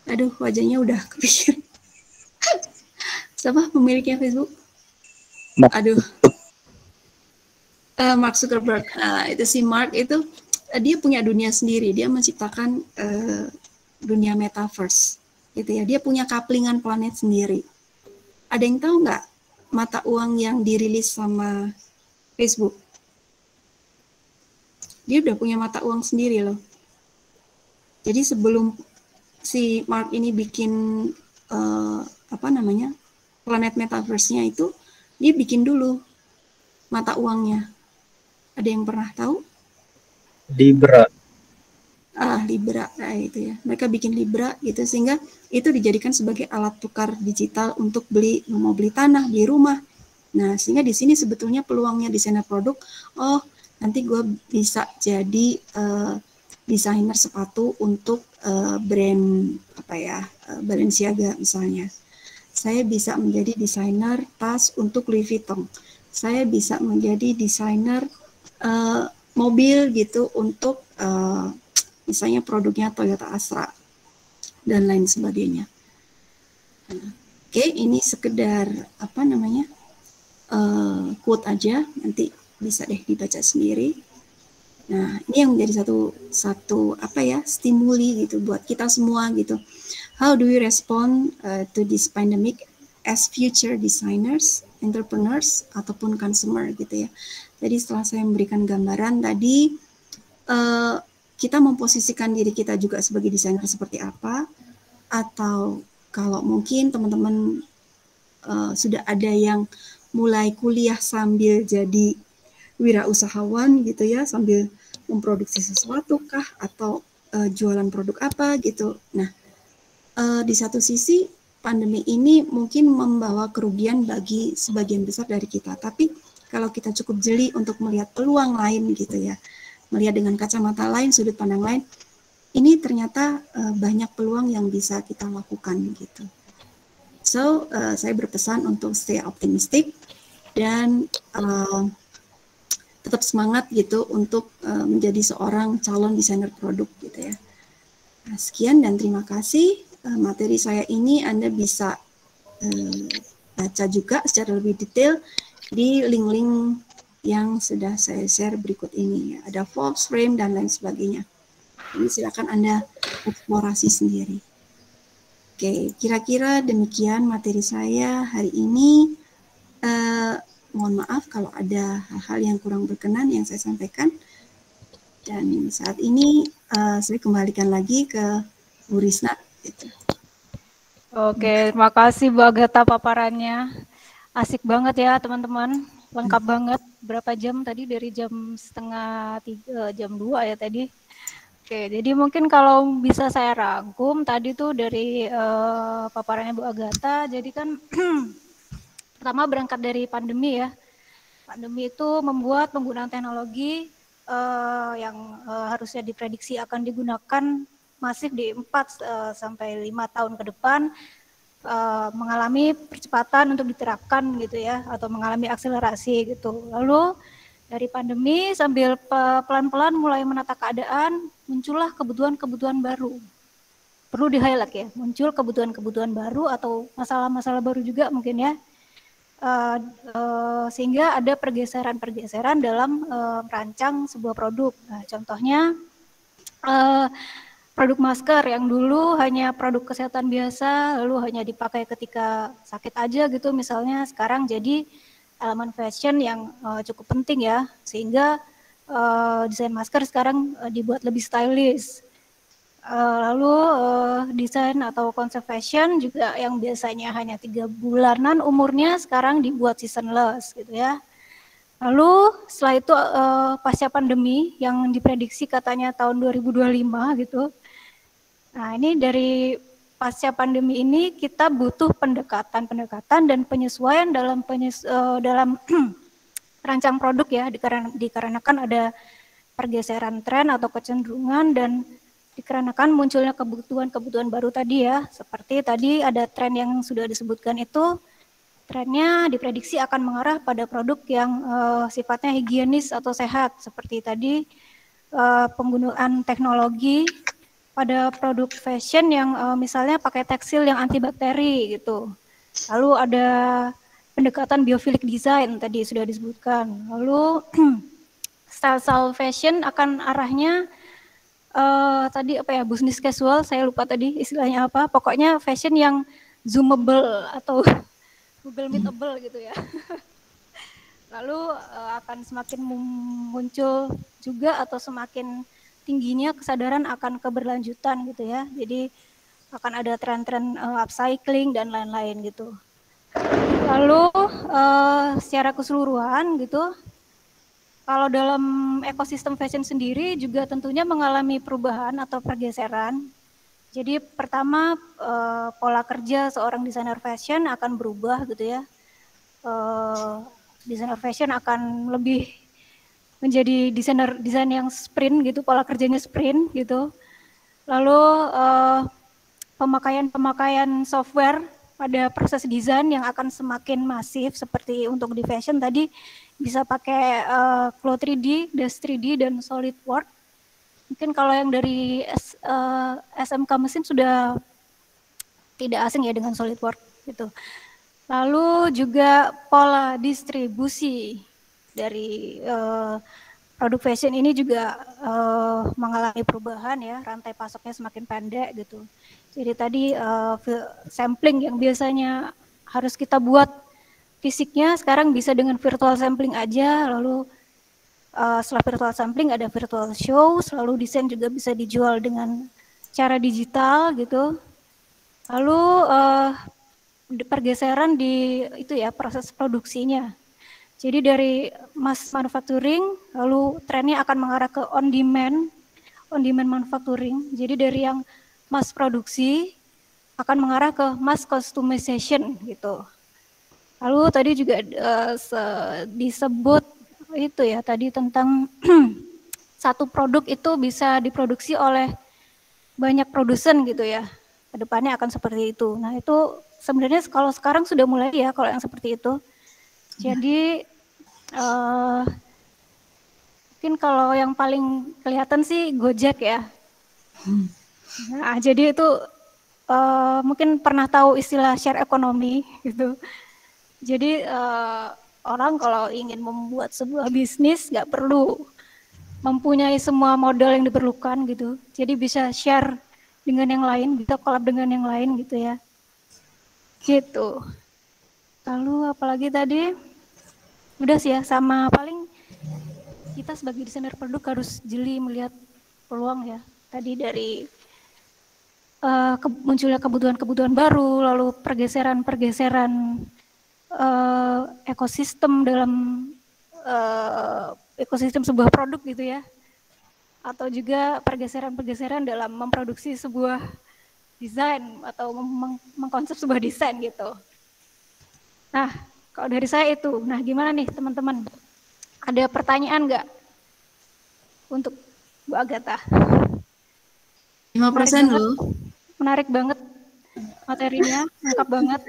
Aduh, wajahnya udah kepikir. Siapa pemiliknya Facebook? Aduh. Mark Zuckerberg. Itu si Mark itu dia punya dunia sendiri. Dia menciptakan dunia metaverse. Gitu ya. Dia punya kaplingan planet sendiri. Ada yang tahu nggak mata uang yang dirilis sama Facebook? Dia udah punya mata uang sendiri loh. Jadi sebelum si Mark ini bikin planet metaverse-nya itu, dia bikin dulu mata uangnya. Ada yang pernah tahu? Libra. Libra, nah itu ya. Mereka bikin Libra gitu, sehingga itu dijadikan sebagai alat tukar digital untuk mau beli tanah, beli rumah. Nah, sehingga di sini sebetulnya peluangnya desainer produk, nanti gue bisa jadi desainer sepatu untuk brand Balenciaga misalnya. Saya bisa menjadi desainer tas untuk Louis Vuitton. Saya bisa menjadi desainer mobil gitu untuk misalnya produknya Toyota Astra dan lain sebagainya. Oke, ini sekedar quote aja, nanti bisa deh dibaca sendiri. Nah, ini yang menjadi satu stimuli gitu buat kita semua gitu. How do we respond to this pandemic as future designers, entrepreneurs ataupun consumer gitu ya. Jadi setelah saya memberikan gambaran tadi, kita memposisikan diri kita juga sebagai desainer seperti apa, atau kalau mungkin teman-teman sudah ada yang mulai kuliah sambil jadi wirausahawan gitu ya, sambil memproduksi sesuatu kah atau jualan produk apa gitu. Nah, di satu sisi pandemi ini mungkin membawa kerugian bagi sebagian besar dari kita, tapi kalau kita cukup jeli untuk melihat peluang lain gitu ya, melihat dengan kacamata lain, sudut pandang lain, ini ternyata banyak peluang yang bisa kita lakukan gitu. So, saya berpesan untuk stay optimistic dan tetap semangat gitu untuk menjadi seorang calon desainer produk gitu ya. Nah, sekian dan terima kasih. Materi saya ini Anda bisa baca juga secara lebih detail di link-link yang sudah saya share berikut ini. Ada Forbes, Frame, dan lain sebagainya. Jadi silakan Anda eksplorasi sendiri. Oke, kira-kira demikian materi saya hari ini. Mohon maaf kalau ada hal-hal yang kurang berkenan yang saya sampaikan. Dan saat ini saya kembalikan lagi ke Bu Risna. Gitu. Oke, terima kasih Bu Agatha paparannya. Asik banget ya teman-teman, lengkap banget. Berapa jam tadi? Dari jam setengah 3, jam 2 ya tadi. Oke, jadi mungkin kalau bisa saya rangkum tadi tuh dari paparannya Bu Agatha, jadi kan pertama berangkat dari pandemi ya. Pandemi itu membuat penggunaan teknologi yang harusnya diprediksi akan digunakan masif di 4 sampai 5 tahun ke depan mengalami percepatan untuk diterapkan gitu ya, atau mengalami akselerasi gitu. Lalu dari pandemi sambil pelan-pelan mulai menata keadaan, muncullah kebutuhan-kebutuhan baru. Perlu di-highlight ya, muncul kebutuhan-kebutuhan baru atau masalah-masalah baru juga mungkin ya. Sehingga ada pergeseran-pergeseran dalam merancang sebuah produk. Nah, contohnya produk masker yang dulu hanya produk kesehatan biasa, lalu hanya dipakai ketika sakit aja gitu misalnya, sekarang jadi elemen fashion yang cukup penting ya, sehingga desain masker sekarang dibuat lebih stylish. Lalu desain atau konsep fashion juga yang biasanya hanya 3 bulanan umurnya sekarang dibuat seasonless gitu ya. Lalu setelah itu pasca pandemi yang diprediksi katanya tahun 2025 gitu. Nah ini dari pasca pandemi ini kita butuh pendekatan dan penyesuaian dalam rancang produk ya, dikarenakan ada pergeseran tren atau kecenderungan dan dikarenakan munculnya kebutuhan-kebutuhan baru tadi ya, seperti tadi ada tren yang sudah disebutkan itu, trennya diprediksi akan mengarah pada produk yang sifatnya higienis atau sehat, seperti tadi penggunaan teknologi pada produk fashion yang misalnya pakai tekstil yang antibakteri gitu. Lalu ada pendekatan biophilic design tadi sudah disebutkan. Lalu style fashion akan arahnya tadi apa ya, business casual, saya lupa tadi istilahnya apa, pokoknya fashion yang zoomable atau Google Meetable gitu ya. Lalu akan semakin muncul juga atau semakin tingginya kesadaran akan keberlanjutan gitu ya. Jadi akan ada tren-tren upcycling dan lain-lain gitu. Lalu secara keseluruhan gitu, kalau dalam ekosistem fashion sendiri juga tentunya mengalami perubahan atau pergeseran. Jadi pertama pola kerja seorang desainer fashion akan berubah gitu ya. Desainer fashion akan lebih menjadi desain yang sprint gitu, pola kerjanya sprint gitu. Lalu pemakaian software pada proses desain yang akan semakin masif, seperti untuk di fashion tadi bisa pakai Flow 3D, Dash 3D, dan SolidWorks. Mungkin kalau yang dari SMK mesin sudah tidak asing ya dengan SolidWorks gitu. Lalu juga pola distribusi dari produk fashion ini juga mengalami perubahan ya, rantai pasoknya semakin pendek gitu. Jadi tadi sampling yang biasanya harus kita buat fisiknya sekarang bisa dengan virtual sampling aja, lalu setelah virtual sampling ada virtual show, lalu desain juga bisa dijual dengan cara digital gitu. Lalu pergeseran di itu ya, proses produksinya. Jadi dari mass manufacturing, lalu trennya akan mengarah ke on demand manufacturing. Jadi dari yang mass produksi akan mengarah ke mass customization gitu. Lalu tadi juga disebut itu ya tadi tentang satu produk itu bisa diproduksi oleh banyak produsen gitu ya. kedepannya akan seperti itu. Nah itu sebenarnya kalau sekarang sudah mulai ya kalau yang seperti itu. Jadi mungkin kalau yang paling kelihatan sih Gojek ya. Nah jadi itu mungkin pernah tahu istilah share ekonomi gitu. Jadi orang kalau ingin membuat sebuah bisnis nggak perlu mempunyai semua modal yang diperlukan gitu. Jadi bisa share dengan yang lain, bisa collab dengan yang lain gitu ya. Gitu. Lalu apalagi tadi? Udah sih ya, sama paling kita sebagai desainer produk harus jeli melihat peluang ya. Tadi dari munculnya kebutuhan-kebutuhan baru, lalu pergeseran-pergeseran ekosistem dalam ekosistem sebuah produk gitu ya, atau juga pergeseran-pergeseran dalam memproduksi sebuah desain atau mengkonsep sebuah desain gitu. Nah, kalau dari saya itu, nah gimana nih teman-teman? Ada pertanyaan nggak untuk Bu Agatha? 5% loh. Menarik banget materinya, lengkap banget.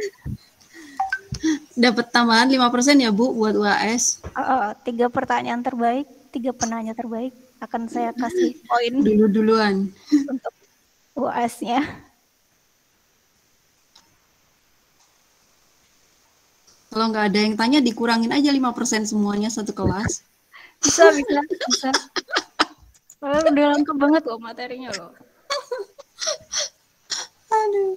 Dapat tambahan 5% ya Bu buat UAS. 3 pertanyaan terbaik, 3 penanya terbaik akan saya kasih poin Duluan. untuk UAS-nya. Kalau nggak ada yang tanya dikurangin aja 5% semuanya satu kelas. Bisa. Udah lengkap banget loh materinya loh. Aduh.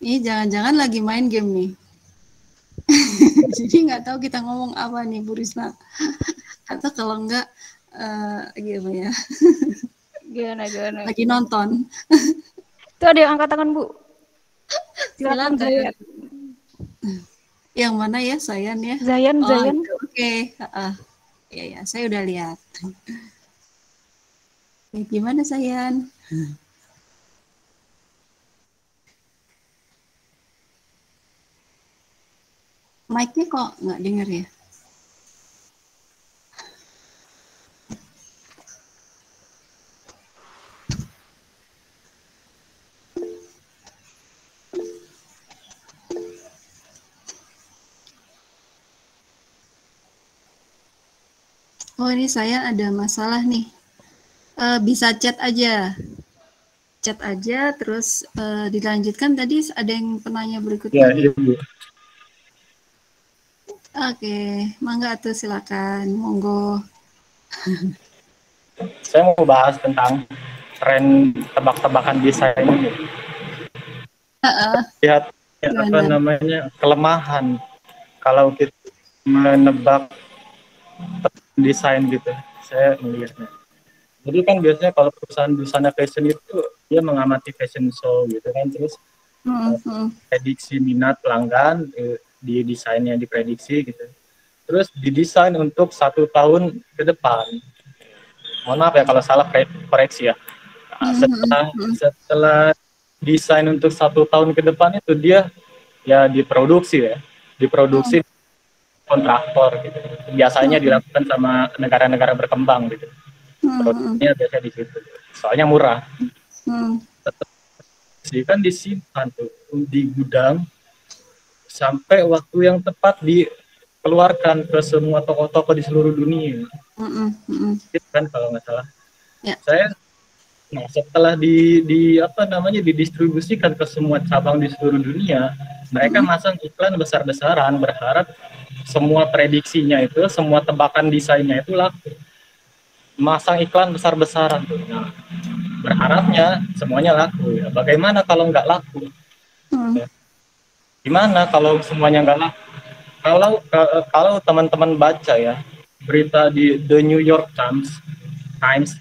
Ini jangan-jangan lagi main game nih. Jadi nggak tahu kita ngomong apa nih Bu Risna. Atau kalau enggak gimana ya? Gimana? Lagi nonton. Itu ada yang angkat tangan Bu. Silakan Zayan. Yang mana ya Zayan ya? Zayan. Oke. Ya, saya udah lihat. Ya, gimana Zayan? Mic-nya kok nggak dengar ya? Oh ini saya ada masalah nih. Bisa chat aja. Chat aja terus dilanjutkan. Tadi ada yang penanya berikutnya. Ya, Ibu. Oke, mangga tuh silakan, monggo. Saya mau bahas tentang tren tebak-tebakan desain ini. Lihat apa namanya kelemahan kalau kita menebak desain gitu. Saya melihatnya. Jadi kan biasanya kalau perusahaan busana fashion itu dia mengamati fashion show gitu kan, terus prediksi minat pelanggan di desainnya diprediksi gitu. Terus didesain untuk 1 tahun ke depan. Mohon maaf ya kalau salah koreksi ya. Nah, setelah desain untuk 1 tahun ke depan itu dia ya diproduksi kontraktor gitu. Biasanya dilakukan sama negara-negara berkembang gitu. Produksinya biasanya di situ. Soalnya murah. Jadi kan disimpan tuh di gudang sampai waktu yang tepat dikeluarkan ke semua toko-toko di seluruh dunia. Gitu kan kalau nggak salah. Ya. Nah setelah didistribusikan ke semua cabang di seluruh dunia, mereka masang iklan besar-besaran berharap semua prediksinya itu, semua tebakan desainnya itu laku. Masang iklan besar-besaran tuh. Nah, berharapnya semuanya laku. Ya. Bagaimana kalau nggak laku? Ya. Gimana kalau semuanya nggak laku? Kalau teman-teman baca ya berita di The New York Times, H&M,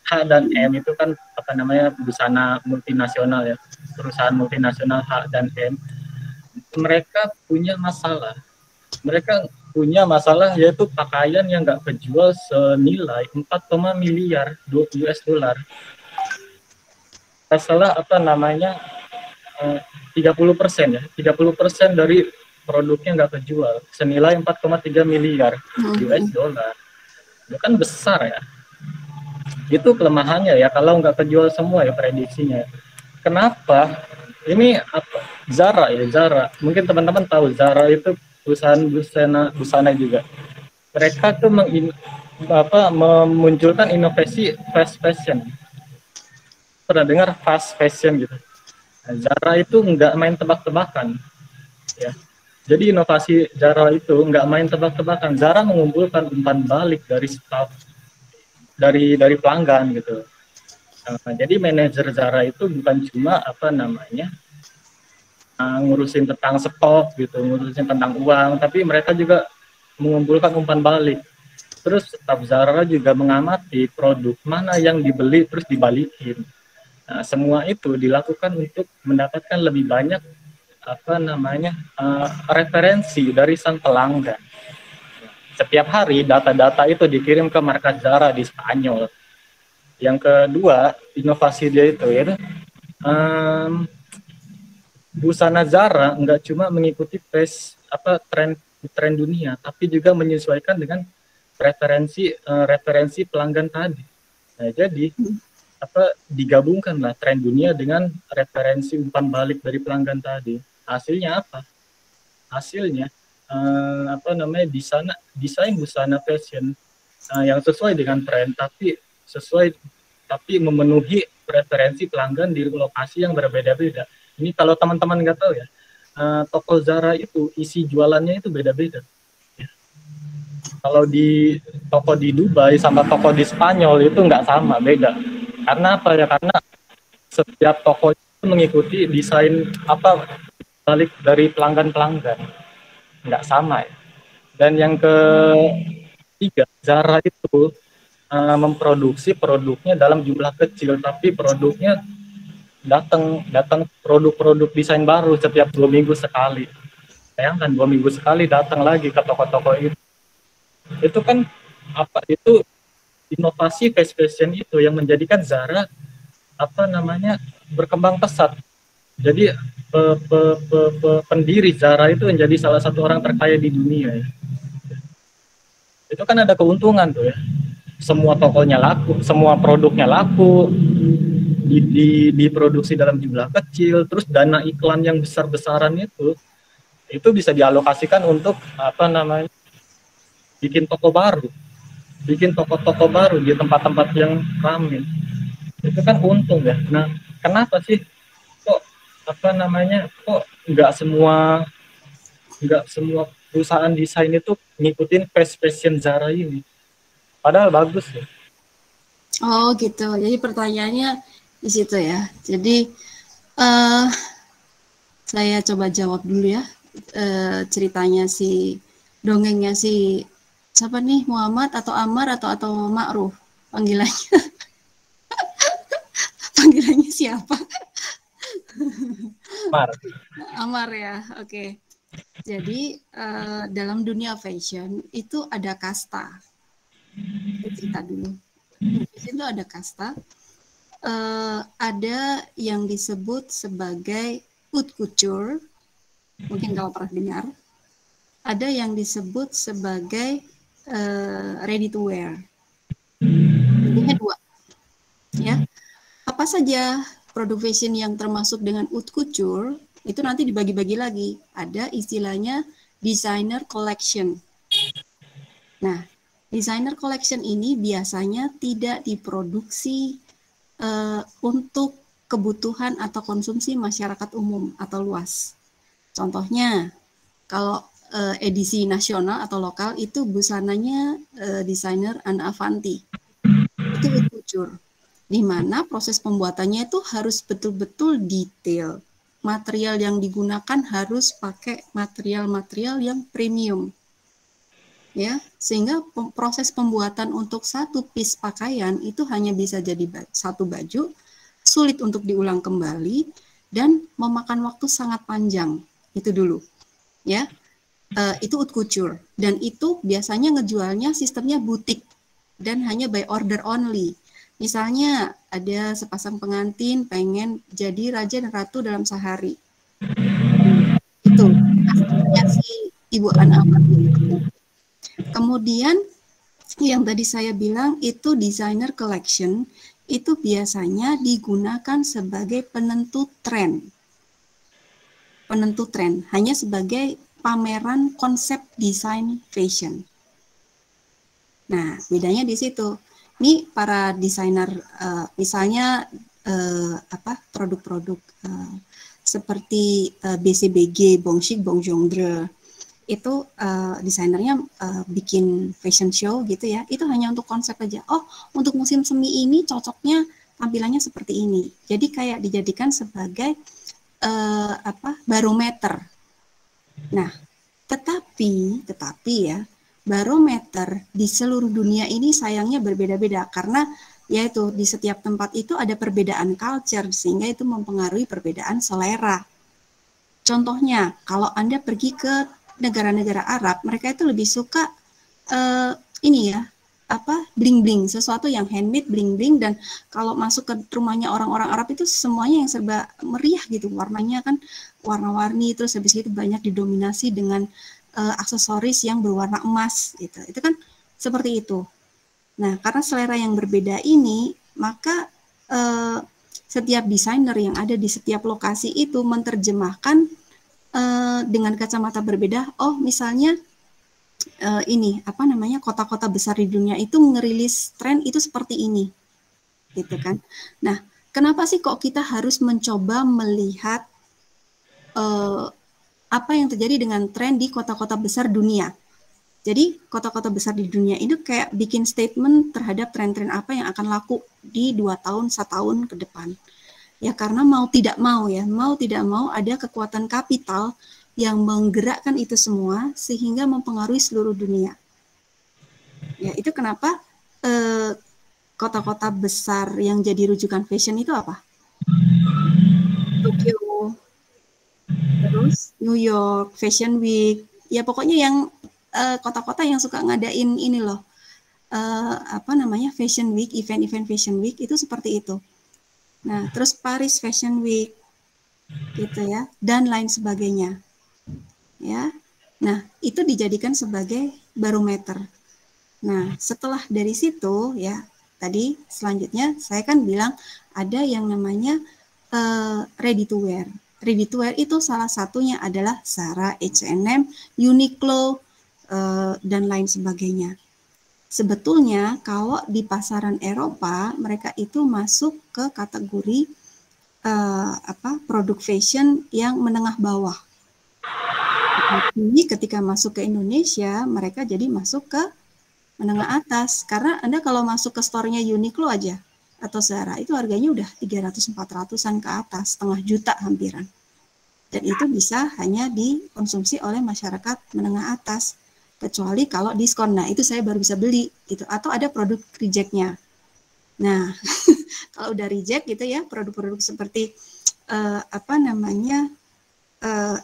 H dan M itu kan apa namanya busana multinasional ya, perusahaan multinasional H dan M. Mereka punya masalah yaitu pakaian yang nggak kejual senilai 4, miliar US dollar. Masalah apa namanya 30% ya, 30% dari produknya nggak kejual senilai 4,3 miliar US dollar. itu kan besar ya. Itu kelemahannya ya, kalau nggak kejual semua ya prediksinya. Kenapa? Ini apa? Zara ya, Zara. Mungkin teman-teman tahu Zara itu perusahaan busana juga. Mereka tuh memunculkan inovasi fast fashion. Pernah dengar fast fashion gitu? Nah, Zara itu nggak main tebak-tebakan, ya. Jadi inovasi Zara itu nggak main tebak-tebakan. Zara mengumpulkan umpan balik dari staff, dari pelanggan gitu. Nah, jadi manajer Zara itu bukan cuma ngurusin tentang stok gitu, ngurusin tentang uang, tapi mereka juga mengumpulkan umpan balik. Terus staf Zara juga mengamati produk mana yang dibeli terus dibalikin. Nah, semua itu dilakukan untuk mendapatkan lebih banyak referensi dari sang pelanggan. Setiap hari data-data itu dikirim ke markas Zara di Spanyol. Yang kedua, inovasi dia itu yaitu busana Zara nggak cuma mengikuti tren dunia, tapi juga menyesuaikan dengan referensi pelanggan tadi. Nah, jadi digabungkanlah tren dunia dengan referensi umpan balik dari pelanggan tadi. Hasilnya apa? Hasilnya desain busana fashion yang sesuai dengan tren, tapi memenuhi preferensi pelanggan di lokasi yang berbeda-beda. Ini kalau teman-teman nggak tahu ya, toko Zara itu isi jualannya itu beda-beda. Ya. Kalau di toko di Dubai sama toko di Spanyol itu nggak sama, beda. Karena apa ya? Karena setiap toko itu mengikuti desain balik dari pelanggan-pelanggan, nggak sama ya. Dan yang ketiga, Zara itu memproduksi produknya dalam jumlah kecil, tapi produknya datang produk-produk desain baru setiap 2 minggu sekali. Bayangkan 2 minggu sekali datang lagi ke toko-toko itu. Itu kan itu inovasi fast fashion itu yang menjadikan Zara berkembang pesat. Jadi pendiri Zara itu menjadi salah satu orang terkaya di dunia ya. Itu kan ada keuntungan tuh ya. Semua tokonya laku, semua produknya laku, diproduksi dalam jumlah kecil, terus dana iklan yang besar-besaran itu bisa dialokasikan untuk bikin toko baru, bikin toko-toko baru di tempat-tempat yang ramai. Itu kan untung ya. Nah, kenapa sih kok nggak semua perusahaan desain itu ngikutin fast fashion Zara ini? Padahal bagus ya. Oh gitu. Jadi pertanyaannya di situ ya. Jadi saya coba jawab dulu ya. Ceritanya dongengnya siapa nih, Muhammad atau Ammar atau Ma'ruf panggilannya? Panggilannya siapa? Ammar ya, oke. Jadi dalam dunia fashion itu ada kasta. Cerita dulu. Fashion itu ada kasta. Ada yang disebut sebagai haute couture, mungkin kalau pernah dengar. Ada yang disebut sebagai ready to wear. Intinya 2. Ya. Apa saja produk fashion yang termasuk dengan haute couture itu nanti dibagi-bagi lagi. Ada istilahnya designer collection. Nah, designer collection ini biasanya tidak diproduksi untuk kebutuhan atau konsumsi masyarakat umum atau luas. Contohnya, kalau edisi nasional atau lokal itu busananya desainer Anna Avanti. Itu haute couture. Di mana proses pembuatannya itu harus betul-betul detail. Material yang digunakan harus pakai material-material yang premium. Ya, sehingga proses pembuatan untuk satu piece pakaian itu hanya bisa jadi satu baju, sulit untuk diulang kembali dan memakan waktu sangat panjang. Itu dulu. Ya. Itu haute couture dan itu biasanya ngejualnya sistemnya butik dan hanya by order only. Misalnya ada sepasang pengantin pengen jadi raja dan ratu dalam sehari. Itu aslinya si Ibu Anna. Kemudian yang tadi saya bilang itu designer collection itu biasanya digunakan sebagai penentu tren. Penentu tren, hanya sebagai pameran konsep desain fashion. Nah, bedanya di situ. Ini para desainer, misalnya produk-produk seperti BCBG, Bongshik, Bongjongdre, itu desainernya bikin fashion show gitu ya, itu hanya untuk konsep aja. Oh, untuk musim semi ini cocoknya tampilannya seperti ini. Jadi kayak dijadikan sebagai barometer. Nah, tetapi ya, barometer di seluruh dunia ini sayangnya berbeda-beda karena yaitu di setiap tempat itu ada perbedaan culture sehingga itu mempengaruhi perbedaan selera. Contohnya, kalau Anda pergi ke negara-negara Arab, mereka itu lebih suka bling-bling, sesuatu yang handmade, bling-bling, dan kalau masuk ke rumahnya orang-orang Arab itu semuanya yang serba meriah gitu, warnanya kan warna-warni, terus habis itu banyak didominasi dengan aksesoris yang berwarna emas gitu. Itu kan seperti itu. Nah, karena selera yang berbeda ini, maka setiap desainer yang ada di setiap lokasi itu menerjemahkan dengan kacamata berbeda. Oh, misalnya kota-kota besar di dunia itu ngerilis tren itu seperti ini, gitu kan. Nah, kenapa sih kok kita harus mencoba melihat apa yang terjadi dengan tren di kota-kota besar dunia? Jadi kota-kota besar di dunia itu kayak bikin statement terhadap tren-tren apa yang akan laku di 2 tahun, 1 tahun ke depan. Ya karena mau tidak mau ada kekuatan kapital yang menggerakkan itu semua sehingga mempengaruhi seluruh dunia. Ya itu kenapa kota-kota besar yang jadi rujukan fashion itu apa? Tokyo, terus New York, Fashion Week, ya pokoknya yang kota-kota yang suka ngadain ini loh, Fashion Week, event-event Fashion Week itu seperti itu. Nah, terus Paris Fashion Week, gitu ya, dan lain sebagainya. Ya, nah itu dijadikan sebagai barometer. Nah, setelah dari situ ya, tadi selanjutnya saya kan bilang ada yang namanya ready to wear. Ready to wear itu salah satunya adalah Zara, H&M, Uniqlo, dan lain sebagainya. Sebetulnya kalau di pasaran Eropa mereka itu masuk ke kategori produk fashion yang menengah bawah. Tapi ketika masuk ke Indonesia mereka jadi masuk ke menengah atas karena Anda kalau masuk ke store-nya Uniqlo aja atau Zara itu harganya udah 300-400an ke atas, setengah juta hampiran. Dan itu bisa hanya dikonsumsi oleh masyarakat menengah atas. Kecuali kalau diskon, nah itu saya baru bisa beli gitu. Atau ada produk reject-nya. Nah, kalau udah reject gitu ya, produk-produk seperti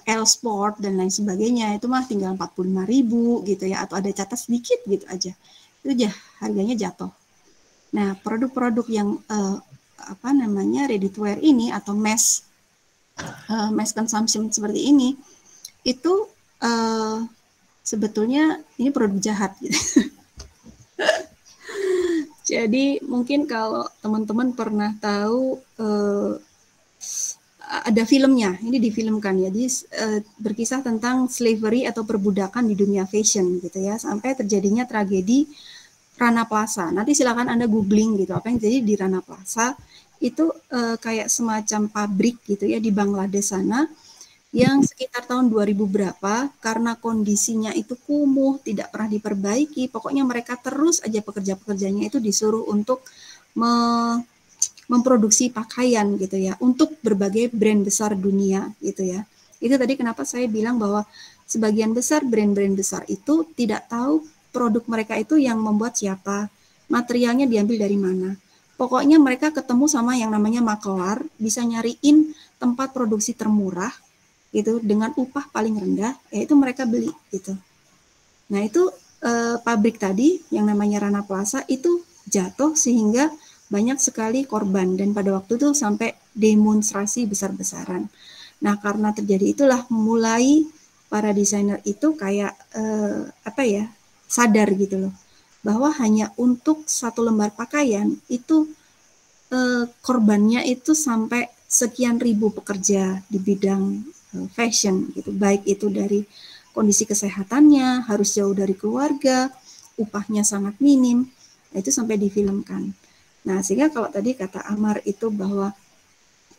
L Sport dan lain sebagainya itu mah tinggal 45.000 gitu ya, atau ada catat sedikit gitu aja. Itu aja harganya jatuh. Nah, produk-produk yang ready to wear ini atau mass consumption seperti ini itu sebetulnya ini produk jahat gitu. Jadi mungkin kalau teman-teman pernah tahu ada filmnya, ini difilmkan ya, jadi berkisah tentang slavery atau perbudakan di dunia fashion gitu ya, sampai terjadinya tragedi Rana Plaza. Nanti silakan Anda googling gitu apa yang terjadi di Rana Plaza. Itu kayak semacam pabrik gitu ya di Bangladesh sana yang sekitar tahun 2000 berapa karena kondisinya itu kumuh, tidak pernah diperbaiki, pokoknya mereka terus aja pekerja-pekerjanya itu disuruh untuk memproduksi pakaian gitu ya untuk berbagai brand besar dunia gitu ya. Itu tadi kenapa saya bilang bahwa sebagian besar brand-brand besar itu tidak tahu produk mereka itu yang membuat siapa, materialnya diambil dari mana. Pokoknya mereka ketemu sama yang namanya makelar, bisa nyariin tempat produksi termurah gitu dengan upah paling rendah, yaitu mereka beli gitu. Nah itu pabrik tadi yang namanya Rana Plaza itu jatuh sehingga banyak sekali korban dan pada waktu itu sampai demonstrasi besar-besaran. Nah karena terjadi itulah mulai para desainer itu kayak sadar gitu loh bahwa hanya untuk satu lembar pakaian itu korbannya itu sampai sekian ribu pekerja di bidang fashion gitu, baik itu dari kondisi kesehatannya, harus jauh dari keluarga, upahnya sangat minim, itu sampai difilmkan. Nah, sehingga kalau tadi kata Amar itu bahwa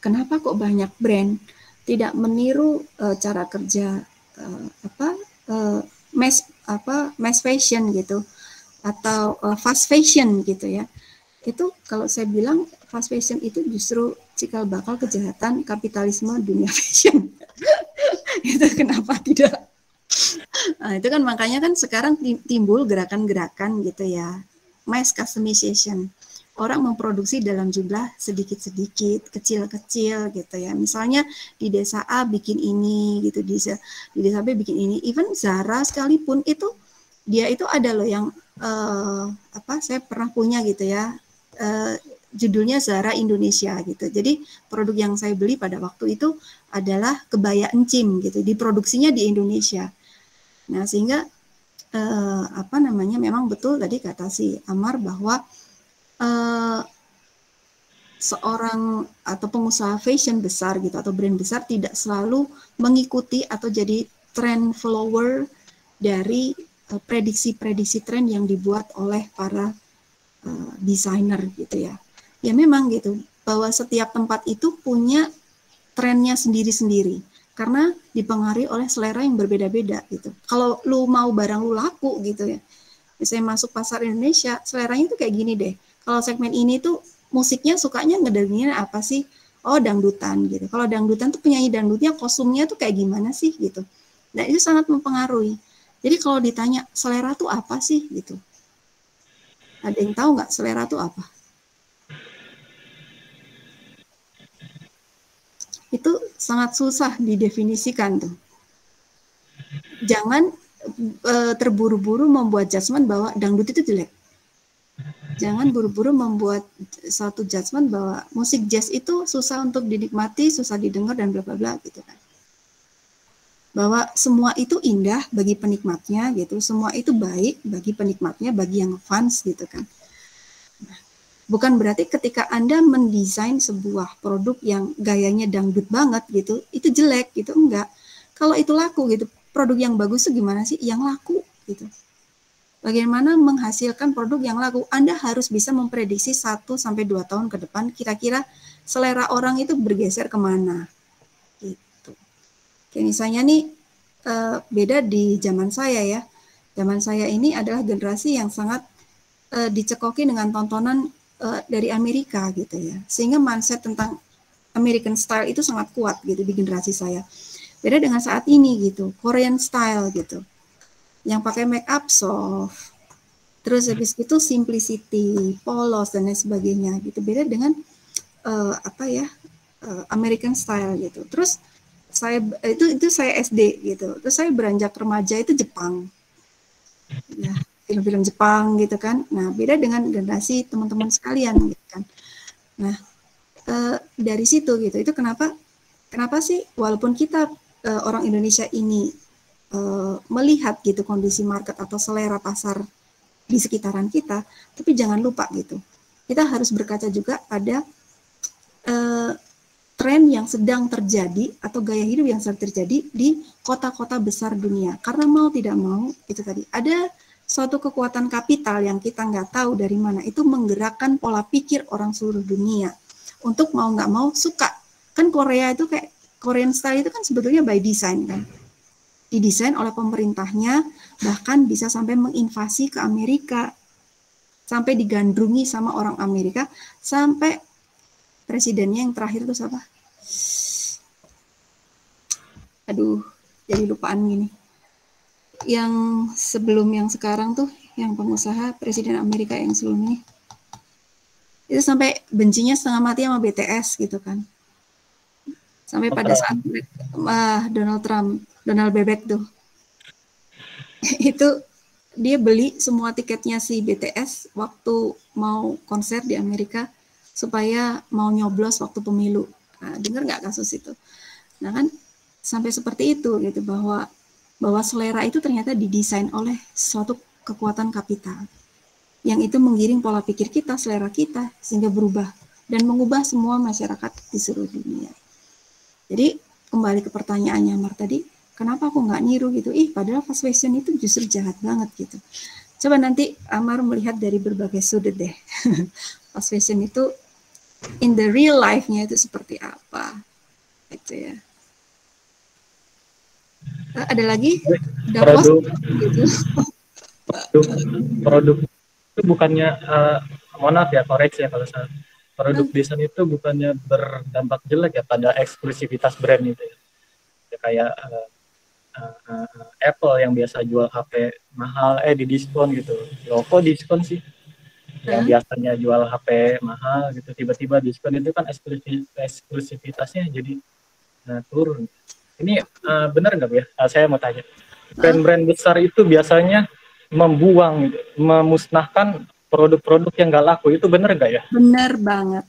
kenapa kok banyak brand tidak meniru cara kerja mass fashion gitu atau fast fashion gitu ya. Itu kalau saya bilang fast fashion itu justru cikal bakal kejahatan kapitalisme dunia fashion. Itu kenapa tidak? Nah, itu kan makanya kan sekarang timbul gerakan-gerakan gitu ya, mass customization. Orang memproduksi dalam jumlah sedikit-sedikit, kecil-kecil gitu ya. Misalnya di desa A bikin ini gitu, di desa B bikin ini. Even Zara sekalipun itu dia itu ada loh yang saya pernah punya gitu ya. Judulnya Zara Indonesia gitu. Jadi produk yang saya beli pada waktu itu adalah kebaya encim gitu, diproduksinya di Indonesia. Nah, sehingga memang betul tadi kata si Amar bahwa seorang atau pengusaha fashion besar gitu atau brand besar tidak selalu mengikuti atau jadi trend follower dari prediksi-prediksi tren yang dibuat oleh para desainer gitu ya. Ya memang gitu, bahwa setiap tempat itu punya trennya sendiri-sendiri karena dipengaruhi oleh selera yang berbeda-beda gitu. Kalau lu mau barang lu laku gitu ya, misalnya masuk pasar Indonesia, seleranya tuh kayak gini deh. Kalau segmen ini tuh musiknya sukanya ngedengin apa sih? Oh, dangdutan gitu. Kalau dangdutan tuh penyanyi dangdutnya kostumnya tuh kayak gimana sih gitu. Nah, itu sangat mempengaruhi. Jadi kalau ditanya selera tuh apa sih gitu. Ada yang tahu nggak selera tuh apa? Itu sangat susah didefinisikan tuh. Jangan terburu-buru membuat judgement bahwa dangdut itu jelek. Jangan buru-buru membuat satu judgement bahwa musik jazz itu susah untuk dinikmati, susah didengar dan bla bla bla gitu kan. Bahwa semua itu indah bagi penikmatnya gitu, semua itu baik bagi penikmatnya, bagi yang fans gitu kan. Bukan berarti ketika Anda mendesain sebuah produk yang gayanya dangdut banget gitu, itu jelek gitu, enggak. Kalau itu laku gitu, produk yang bagus itu gimana sih? Yang laku gitu. Bagaimana menghasilkan produk yang laku? Anda harus bisa memprediksi 1-2 tahun ke depan kira-kira selera orang itu bergeser kemana. Gitu. Kayak misalnya nih, beda di zaman saya ya. Zaman saya ini adalah generasi yang sangat dicekoki dengan tontonan dari Amerika gitu ya. Sehingga mindset tentang American style itu sangat kuat gitu di generasi saya. Beda dengan saat ini gitu, Korean style gitu. Yang pakai make up soft, terus habis itu simplicity, polos dan lain sebagainya gitu. Beda dengan American style gitu. Terus saya itu saya SD gitu. Terus saya beranjak remaja itu Jepang. Ya, film-film Jepang gitu kan. Nah, beda dengan generasi teman-teman sekalian gitu kan. Nah, dari situ gitu. Itu kenapa sih walaupun kita orang Indonesia ini melihat gitu kondisi market atau selera pasar di sekitaran kita, tapi jangan lupa gitu, kita harus berkaca juga pada tren yang sedang terjadi atau gaya hidup yang sedang terjadi di kota-kota besar dunia. Karena mau tidak mau, itu tadi, ada suatu kekuatan kapital yang kita nggak tahu dari mana, itu menggerakkan pola pikir orang seluruh dunia untuk mau nggak mau suka. Kan Korea itu kayak, Korean style itu kan sebetulnya by design kan, didesain oleh pemerintahnya, bahkan bisa sampai menginvasi ke Amerika, sampai digandrungi sama orang Amerika, sampai presidennya yang terakhir itu siapa? Aduh, jadi lupaan gini. Yang sebelum yang sekarang tuh, yang pengusaha presiden Amerika yang sebelum ini, itu sampai bencinya setengah mati sama BTS gitu kan. Sampai pada saat Donald Trump, Donald Bebek tuh, itu dia beli semua tiketnya si BTS waktu mau konser di Amerika supaya mau nyoblos waktu pemilu. Nah, dengar nggak kasus itu? Nah kan sampai seperti itu gitu, bahwa selera itu ternyata didesain oleh suatu kekuatan kapital. yang itu menggiring pola pikir kita, selera kita, sehingga berubah dan mengubah semua masyarakat di seluruh dunia. Jadi kembali ke pertanyaannya Amar tadi, kenapa aku nggak niru gitu? Padahal fast fashion itu justru jahat banget gitu. Coba nanti Amar melihat dari berbagai sudut deh. Fast fashion itu in the real life-nya itu seperti apa, gitu ya. Ada lagi? Udah Produk, gitu. produk itu bukannya, mohon maaf ya, koreksi ya kalau salah. Produk desain itu bukannya berdampak jelek ya pada eksklusivitas brand itu ya. Ya kayak Apple yang biasa jual HP mahal, di diskon gitu. Loh kok diskon sih? Yang biasanya jual HP mahal gitu, tiba-tiba diskon, itu kan eksklusivitasnya jadi turun. Ini benar nggak ya? Saya mau tanya. Brand-brand besar itu biasanya membuang, memusnahkan produk-produk yang nggak laku. Itu benar nggak ya? Benar banget.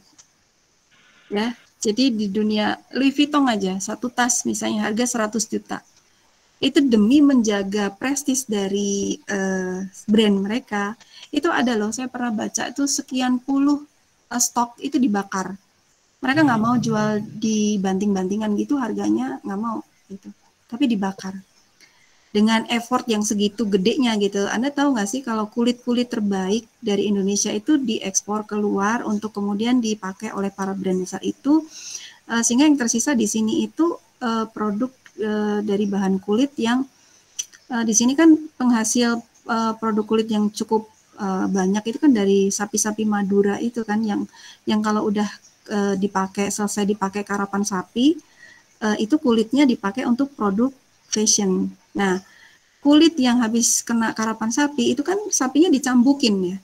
Ya, jadi di dunia Louis Vuitton aja, satu tas misalnya harga 100 juta. Itu demi menjaga prestis dari brand mereka. Itu ada loh, saya pernah baca itu sekian puluh stok itu dibakar. Mereka nggak mau jual di banting-bantingan gitu, harganya nggak mau gitu, tapi dibakar. Dengan effort yang segitu gedenya gitu. Anda tahu nggak sih kalau kulit-kulit terbaik dari Indonesia itu diekspor keluar untuk kemudian dipakai oleh para brand besar itu, sehingga yang tersisa di sini itu produk dari bahan kulit yang di sini kan penghasil produk kulit yang cukup banyak itu kan dari sapi-sapi Madura itu kan, yang kalau udah selesai dipakai karapan sapi, itu kulitnya dipakai untuk produk fashion. Nah, kulit yang habis kena karapan sapi itu kan sapinya dicambukin ya,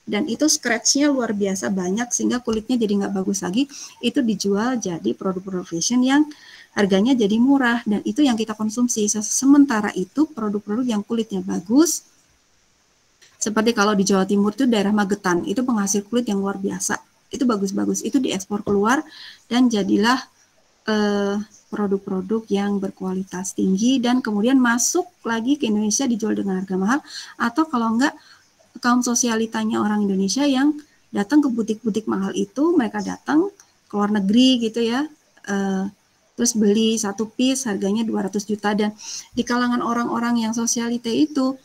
dan itu scratch-nya luar biasa banyak sehingga kulitnya jadi nggak bagus lagi. Itu dijual jadi produk-produk fashion yang harganya jadi murah, dan itu yang kita konsumsi. Sementara itu produk-produk yang kulitnya bagus, seperti kalau di Jawa Timur itu daerah Magetan, itu penghasil kulit yang luar biasa, itu bagus-bagus, itu diekspor keluar dan jadilah produk-produk yang berkualitas tinggi, dan kemudian masuk lagi ke Indonesia dijual dengan harga mahal, atau kalau enggak kaum sosialitanya orang Indonesia yang datang ke butik-butik mahal itu, mereka datang ke luar negeri gitu ya, terus beli satu piece harganya 200 juta, dan di kalangan orang-orang yang sosialite itu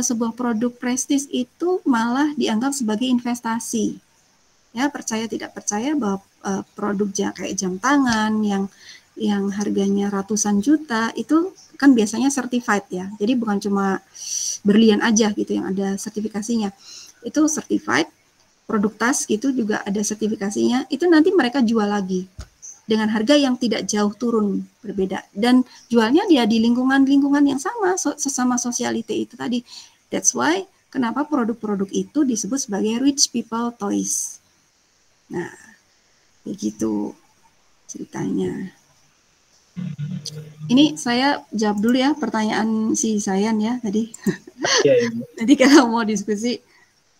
sebuah produk prestis itu malah dianggap sebagai investasi. Ya, percaya tidak percaya bahwa produk kayak jam tangan yang harganya ratusan juta itu kan biasanya certified ya. Jadi bukan cuma berlian aja gitu yang ada sertifikasinya. Itu certified. Produk tas gitu juga ada sertifikasinya. Itu nanti mereka jual lagi dengan harga yang tidak jauh turun, berbeda. Dan jualnya dia di lingkungan-lingkungan yang sama, sesama sosialite itu tadi. That's why kenapa produk-produk itu disebut sebagai rich people toys. Nah, begitu ceritanya. Ini saya jawab dulu ya pertanyaan si Sayan ya tadi. Ya. Nanti kalau mau diskusi,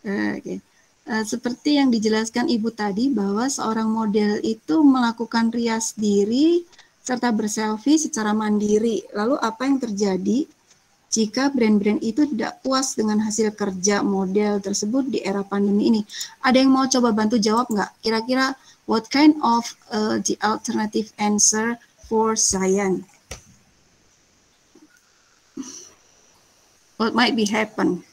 okay. Seperti yang dijelaskan Ibu tadi bahwa seorang model itu melakukan rias diri serta berselfie secara mandiri. Lalu apa yang terjadi jika brand-brand itu tidak puas dengan hasil kerja model tersebut di era pandemi ini? Ada yang mau coba bantu jawab nggak? Kira-kira what kind of the alternative answer for Sayan? What might be happen?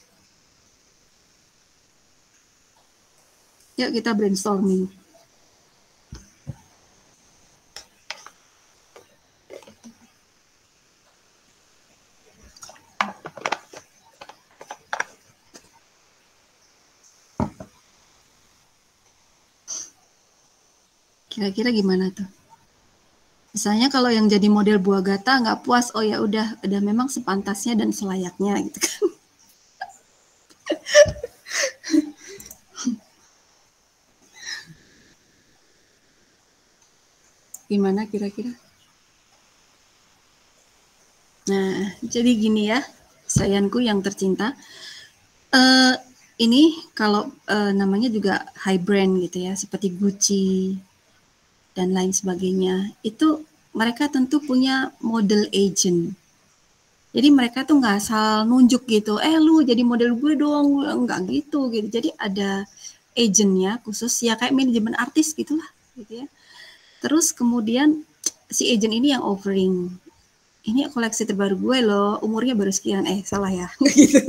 Yuk kita brainstorming. Kira-kira gimana tuh? Misalnya kalau yang jadi model buah gata nggak puas, oh ya udah memang sepantasnya dan selayaknya gitu kan. Gimana kira-kira? Nah, jadi gini ya, sayanku yang tercinta. Ini kalau namanya juga high brand gitu ya, seperti Gucci dan lain sebagainya. Itu mereka tentu punya model agent. Jadi mereka tuh nggak asal nunjuk gitu, lu jadi model gue dong, nggak gitu. Jadi ada agentnya khusus, ya kayak manajemen artis gitulah, gitu ya. Terus kemudian si agent ini yang offering, ini koleksi terbaru gue loh, umurnya baru sekian, salah ya, gitu.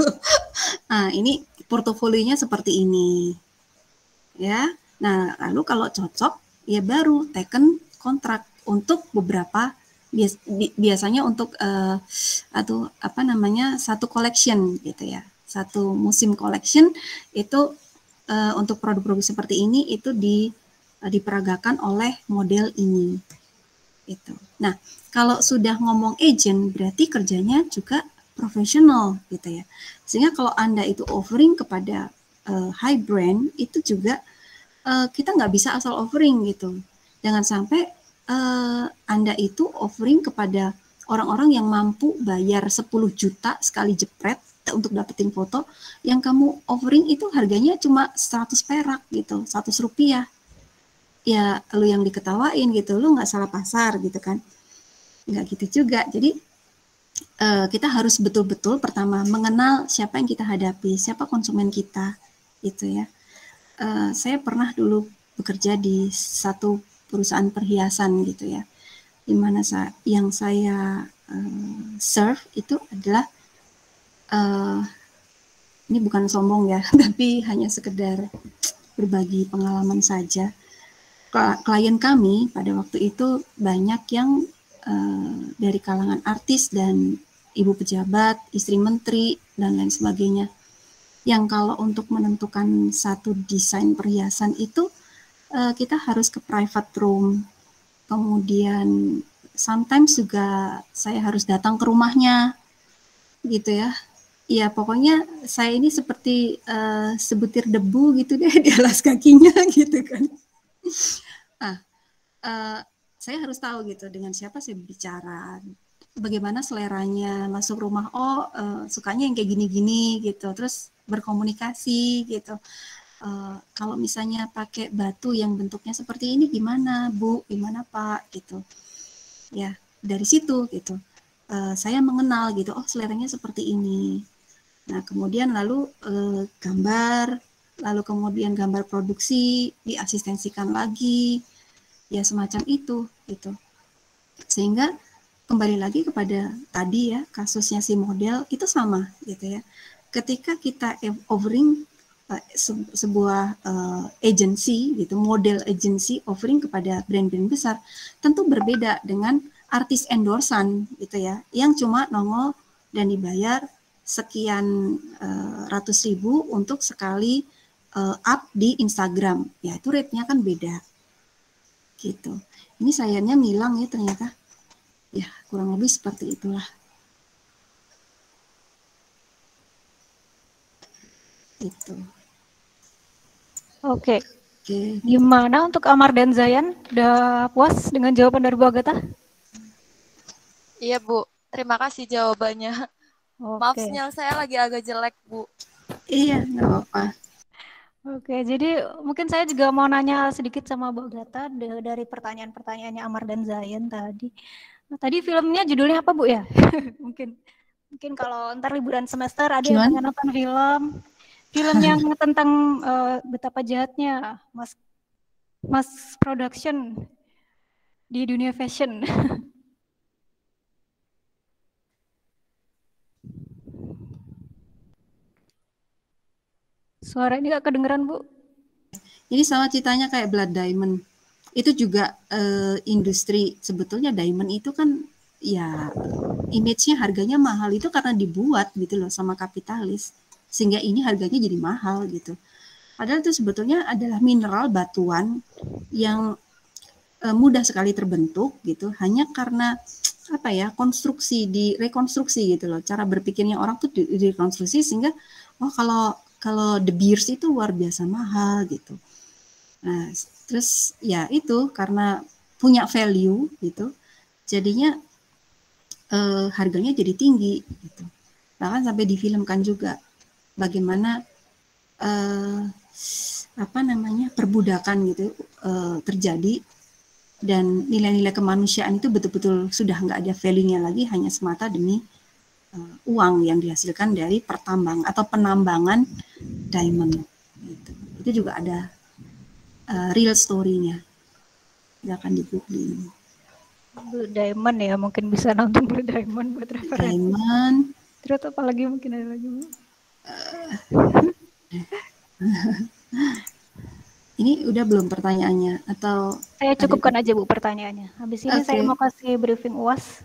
Nah ini portofolionya seperti ini, ya. Nah lalu kalau cocok, ya baru taken kontrak untuk beberapa biasanya untuk satu collection gitu ya, satu musim collection itu untuk produk-produk seperti ini itu diperagakan oleh model ini itu. Nah kalau sudah ngomong agent berarti kerjanya juga profesional gitu ya, sehingga kalau Anda itu offering kepada high brand itu juga kita nggak bisa asal offering gitu. Jangan sampai Anda itu offering kepada orang-orang yang mampu bayar 10 juta sekali jepret untuk dapetin foto, yang kamu offering itu harganya cuma 100 perak gitu, 100 rupiah. Ya lu yang diketawain gitu, lu nggak salah pasar gitu kan. Nggak gitu juga. Jadi kita harus betul-betul pertama mengenal siapa yang kita hadapi, siapa konsumen kita gitu ya. Saya pernah dulu bekerja di satu perusahaan perhiasan gitu ya, dimana yang saya serve itu adalah ini bukan sombong ya, tapi hanya sekedar berbagi pengalaman saja. Klien kami pada waktu itu banyak yang dari kalangan artis dan ibu pejabat, istri menteri dan lain sebagainya. Yang kalau untuk menentukan satu desain perhiasan itu kita harus ke private room, kemudian sometimes juga saya harus datang ke rumahnya gitu ya. Ya pokoknya saya ini seperti sebutir debu gitu deh di alas kakinya gitu kan. Saya harus tahu gitu dengan siapa saya bicara, bagaimana seleranya masuk rumah, sukanya yang kayak gini-gini gitu, terus berkomunikasi gitu. Kalau misalnya pakai batu yang bentuknya seperti ini gimana Bu, gimana Pak gitu. Ya, dari situ gitu. Saya mengenal gitu, seleranya seperti ini. Nah, kemudian lalu gambar, lalu kemudian gambar produksi diasistensikan lagi. Ya semacam itu gitu. Sehingga kembali lagi kepada tadi ya, kasusnya si model itu sama gitu ya. Ketika kita offering sebuah agency gitu, model agency offering kepada brand-brand besar, tentu berbeda dengan artis endorsan gitu ya, yang cuma nongol dan dibayar sekian ratus ribu untuk sekali up di Instagram, ya itu rate-nya kan beda gitu. Ini sayangnya ngilang ya ternyata, ya kurang lebih seperti itulah. Itu. Oke. Gimana untuk Amar dan Zayan? Udah puas dengan jawaban dari Bu Agatha? Iya Bu, terima kasih jawabannya. Maaf sinyal saya lagi agak jelek Bu. Iya, nggak apa-apa. Oke, jadi mungkin saya juga mau nanya sedikit sama Bu Agatha dari pertanyaan-pertanyaannya Amar dan Zayan tadi. Tadi filmnya judulnya apa Bu ya? mungkin kalau ntar liburan semester ada yang pengen nonton film yang tentang betapa jahatnya Mas production di dunia fashion. Suara ini gak kedengeran Bu? Ini sama ceritanya kayak Blood Diamond. Itu juga industri, sebetulnya diamond itu kan ya image-nya harganya mahal itu karena dibuat gitu loh sama kapitalis, sehingga ini harganya jadi mahal gitu. Padahal itu sebetulnya adalah mineral batuan yang mudah sekali terbentuk gitu, hanya karena rekonstruksi gitu loh, cara berpikirnya orang tuh direkonstruksi sehingga kalau De Beers itu luar biasa mahal gitu. Nah terus ya itu karena punya value gitu, jadinya harganya jadi tinggi gitu. Bahkan sampai difilmkan juga bagaimana perbudakan gitu terjadi, dan nilai-nilai kemanusiaan itu betul-betul sudah nggak ada value-nya lagi, hanya semata demi uang yang dihasilkan dari pertambangan atau penambangan diamond. Gitu. Itu juga ada real story-nya. Silakan di googling. Blue Diamond ya, mungkin bisa nonton Blue Diamond buat referensi. Diamond. Terus apa lagi mungkin ada lagi Bu? Ini udah belum pertanyaannya atau saya cukupkan aja Bu pertanyaannya. Habis ini saya mau kasih briefing UAS.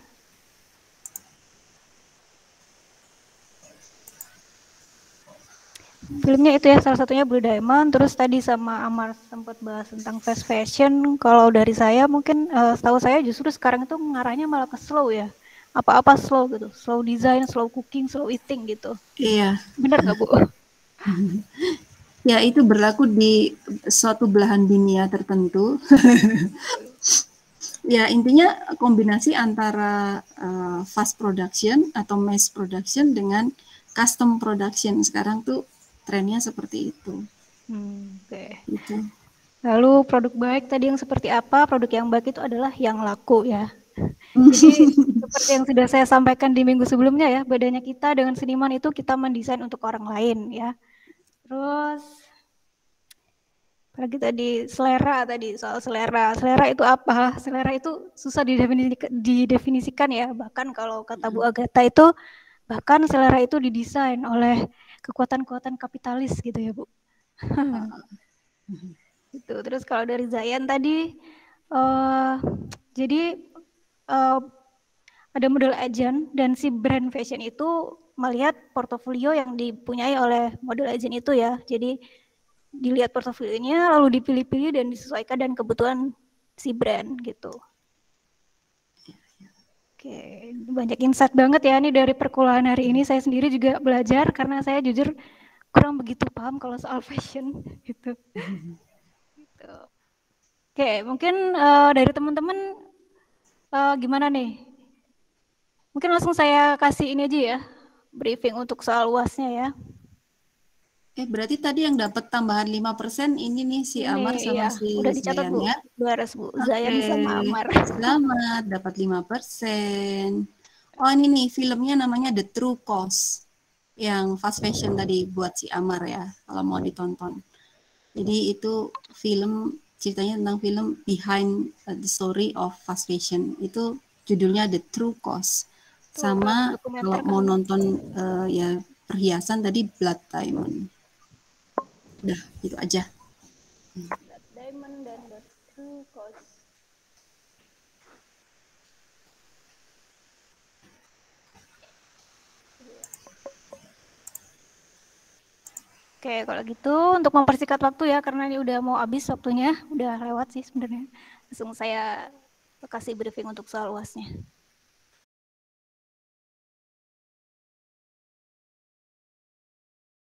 Filmnya itu ya, salah satunya Blue Diamond. Terus tadi sama Amar sempat bahas tentang fast fashion. Kalau dari saya mungkin setahu saya justru sekarang itu mengarahnya malah ke slow ya. Apa-apa slow gitu, slow design, slow cooking, slow eating gitu. Iya. Benar nggak Bu? Ya, itu berlaku di suatu belahan dunia tertentu. Ya, intinya kombinasi antara fast production atau mass production dengan custom production. Sekarang tuh trennya seperti itu. Oke. Gitu. Lalu produk baik tadi yang seperti apa? Produk yang baik itu adalah yang laku ya. Jadi seperti yang sudah saya sampaikan di minggu sebelumnya ya, bedanya kita dengan seniman itu kita mendesain untuk orang lain ya. Terus apalagi tadi soal selera. Selera itu apa? Selera itu susah didefinisikan ya. Bahkan kalau kata Bu Agatha itu bahkan selera itu didesain oleh kekuatan-kekuatan kapitalis gitu ya Bu. Gitu. Terus kalau dari Zayan tadi jadi ada model agent dan si brand fashion itu melihat portofolio yang dipunyai oleh model agent itu ya. Jadi dilihat portofolionya lalu dipilih-pilih dan disesuaikan dengan kebutuhan si brand gitu. Oke, banyak insight banget ya nih dari perkuliahan hari ini. Saya sendiri juga belajar karena saya jujur kurang begitu paham kalau soal fashion gitu. Gitu. Oke, mungkin dari teman-teman gimana nih? Mungkin langsung saya kasih ini aja ya, briefing untuk soal UASnya ya. Berarti tadi yang dapat tambahan 5% ini nih si Amar sama si udah dicatat Zayan Bu. ya. Bu. Zayan sama Amar. Selamat dapat 5%. Oh, ini nih filmnya namanya The True Cost. Yang fast fashion tadi buat si Amar ya, kalau mau ditonton. Jadi itu film, ceritanya tentang film Behind the Story of Fast Fashion. Itu judulnya The True Cost. Sama kalau mau nonton ya perhiasan tadi Blood Diamond. Udah, itu aja. Blood Diamond dan The True Cost. Oke, kalau gitu untuk mempersingkat waktu ya, karena ini udah mau habis waktunya, udah lewat sih sebenarnya. Langsung saya kasih briefing untuk soal UASnya.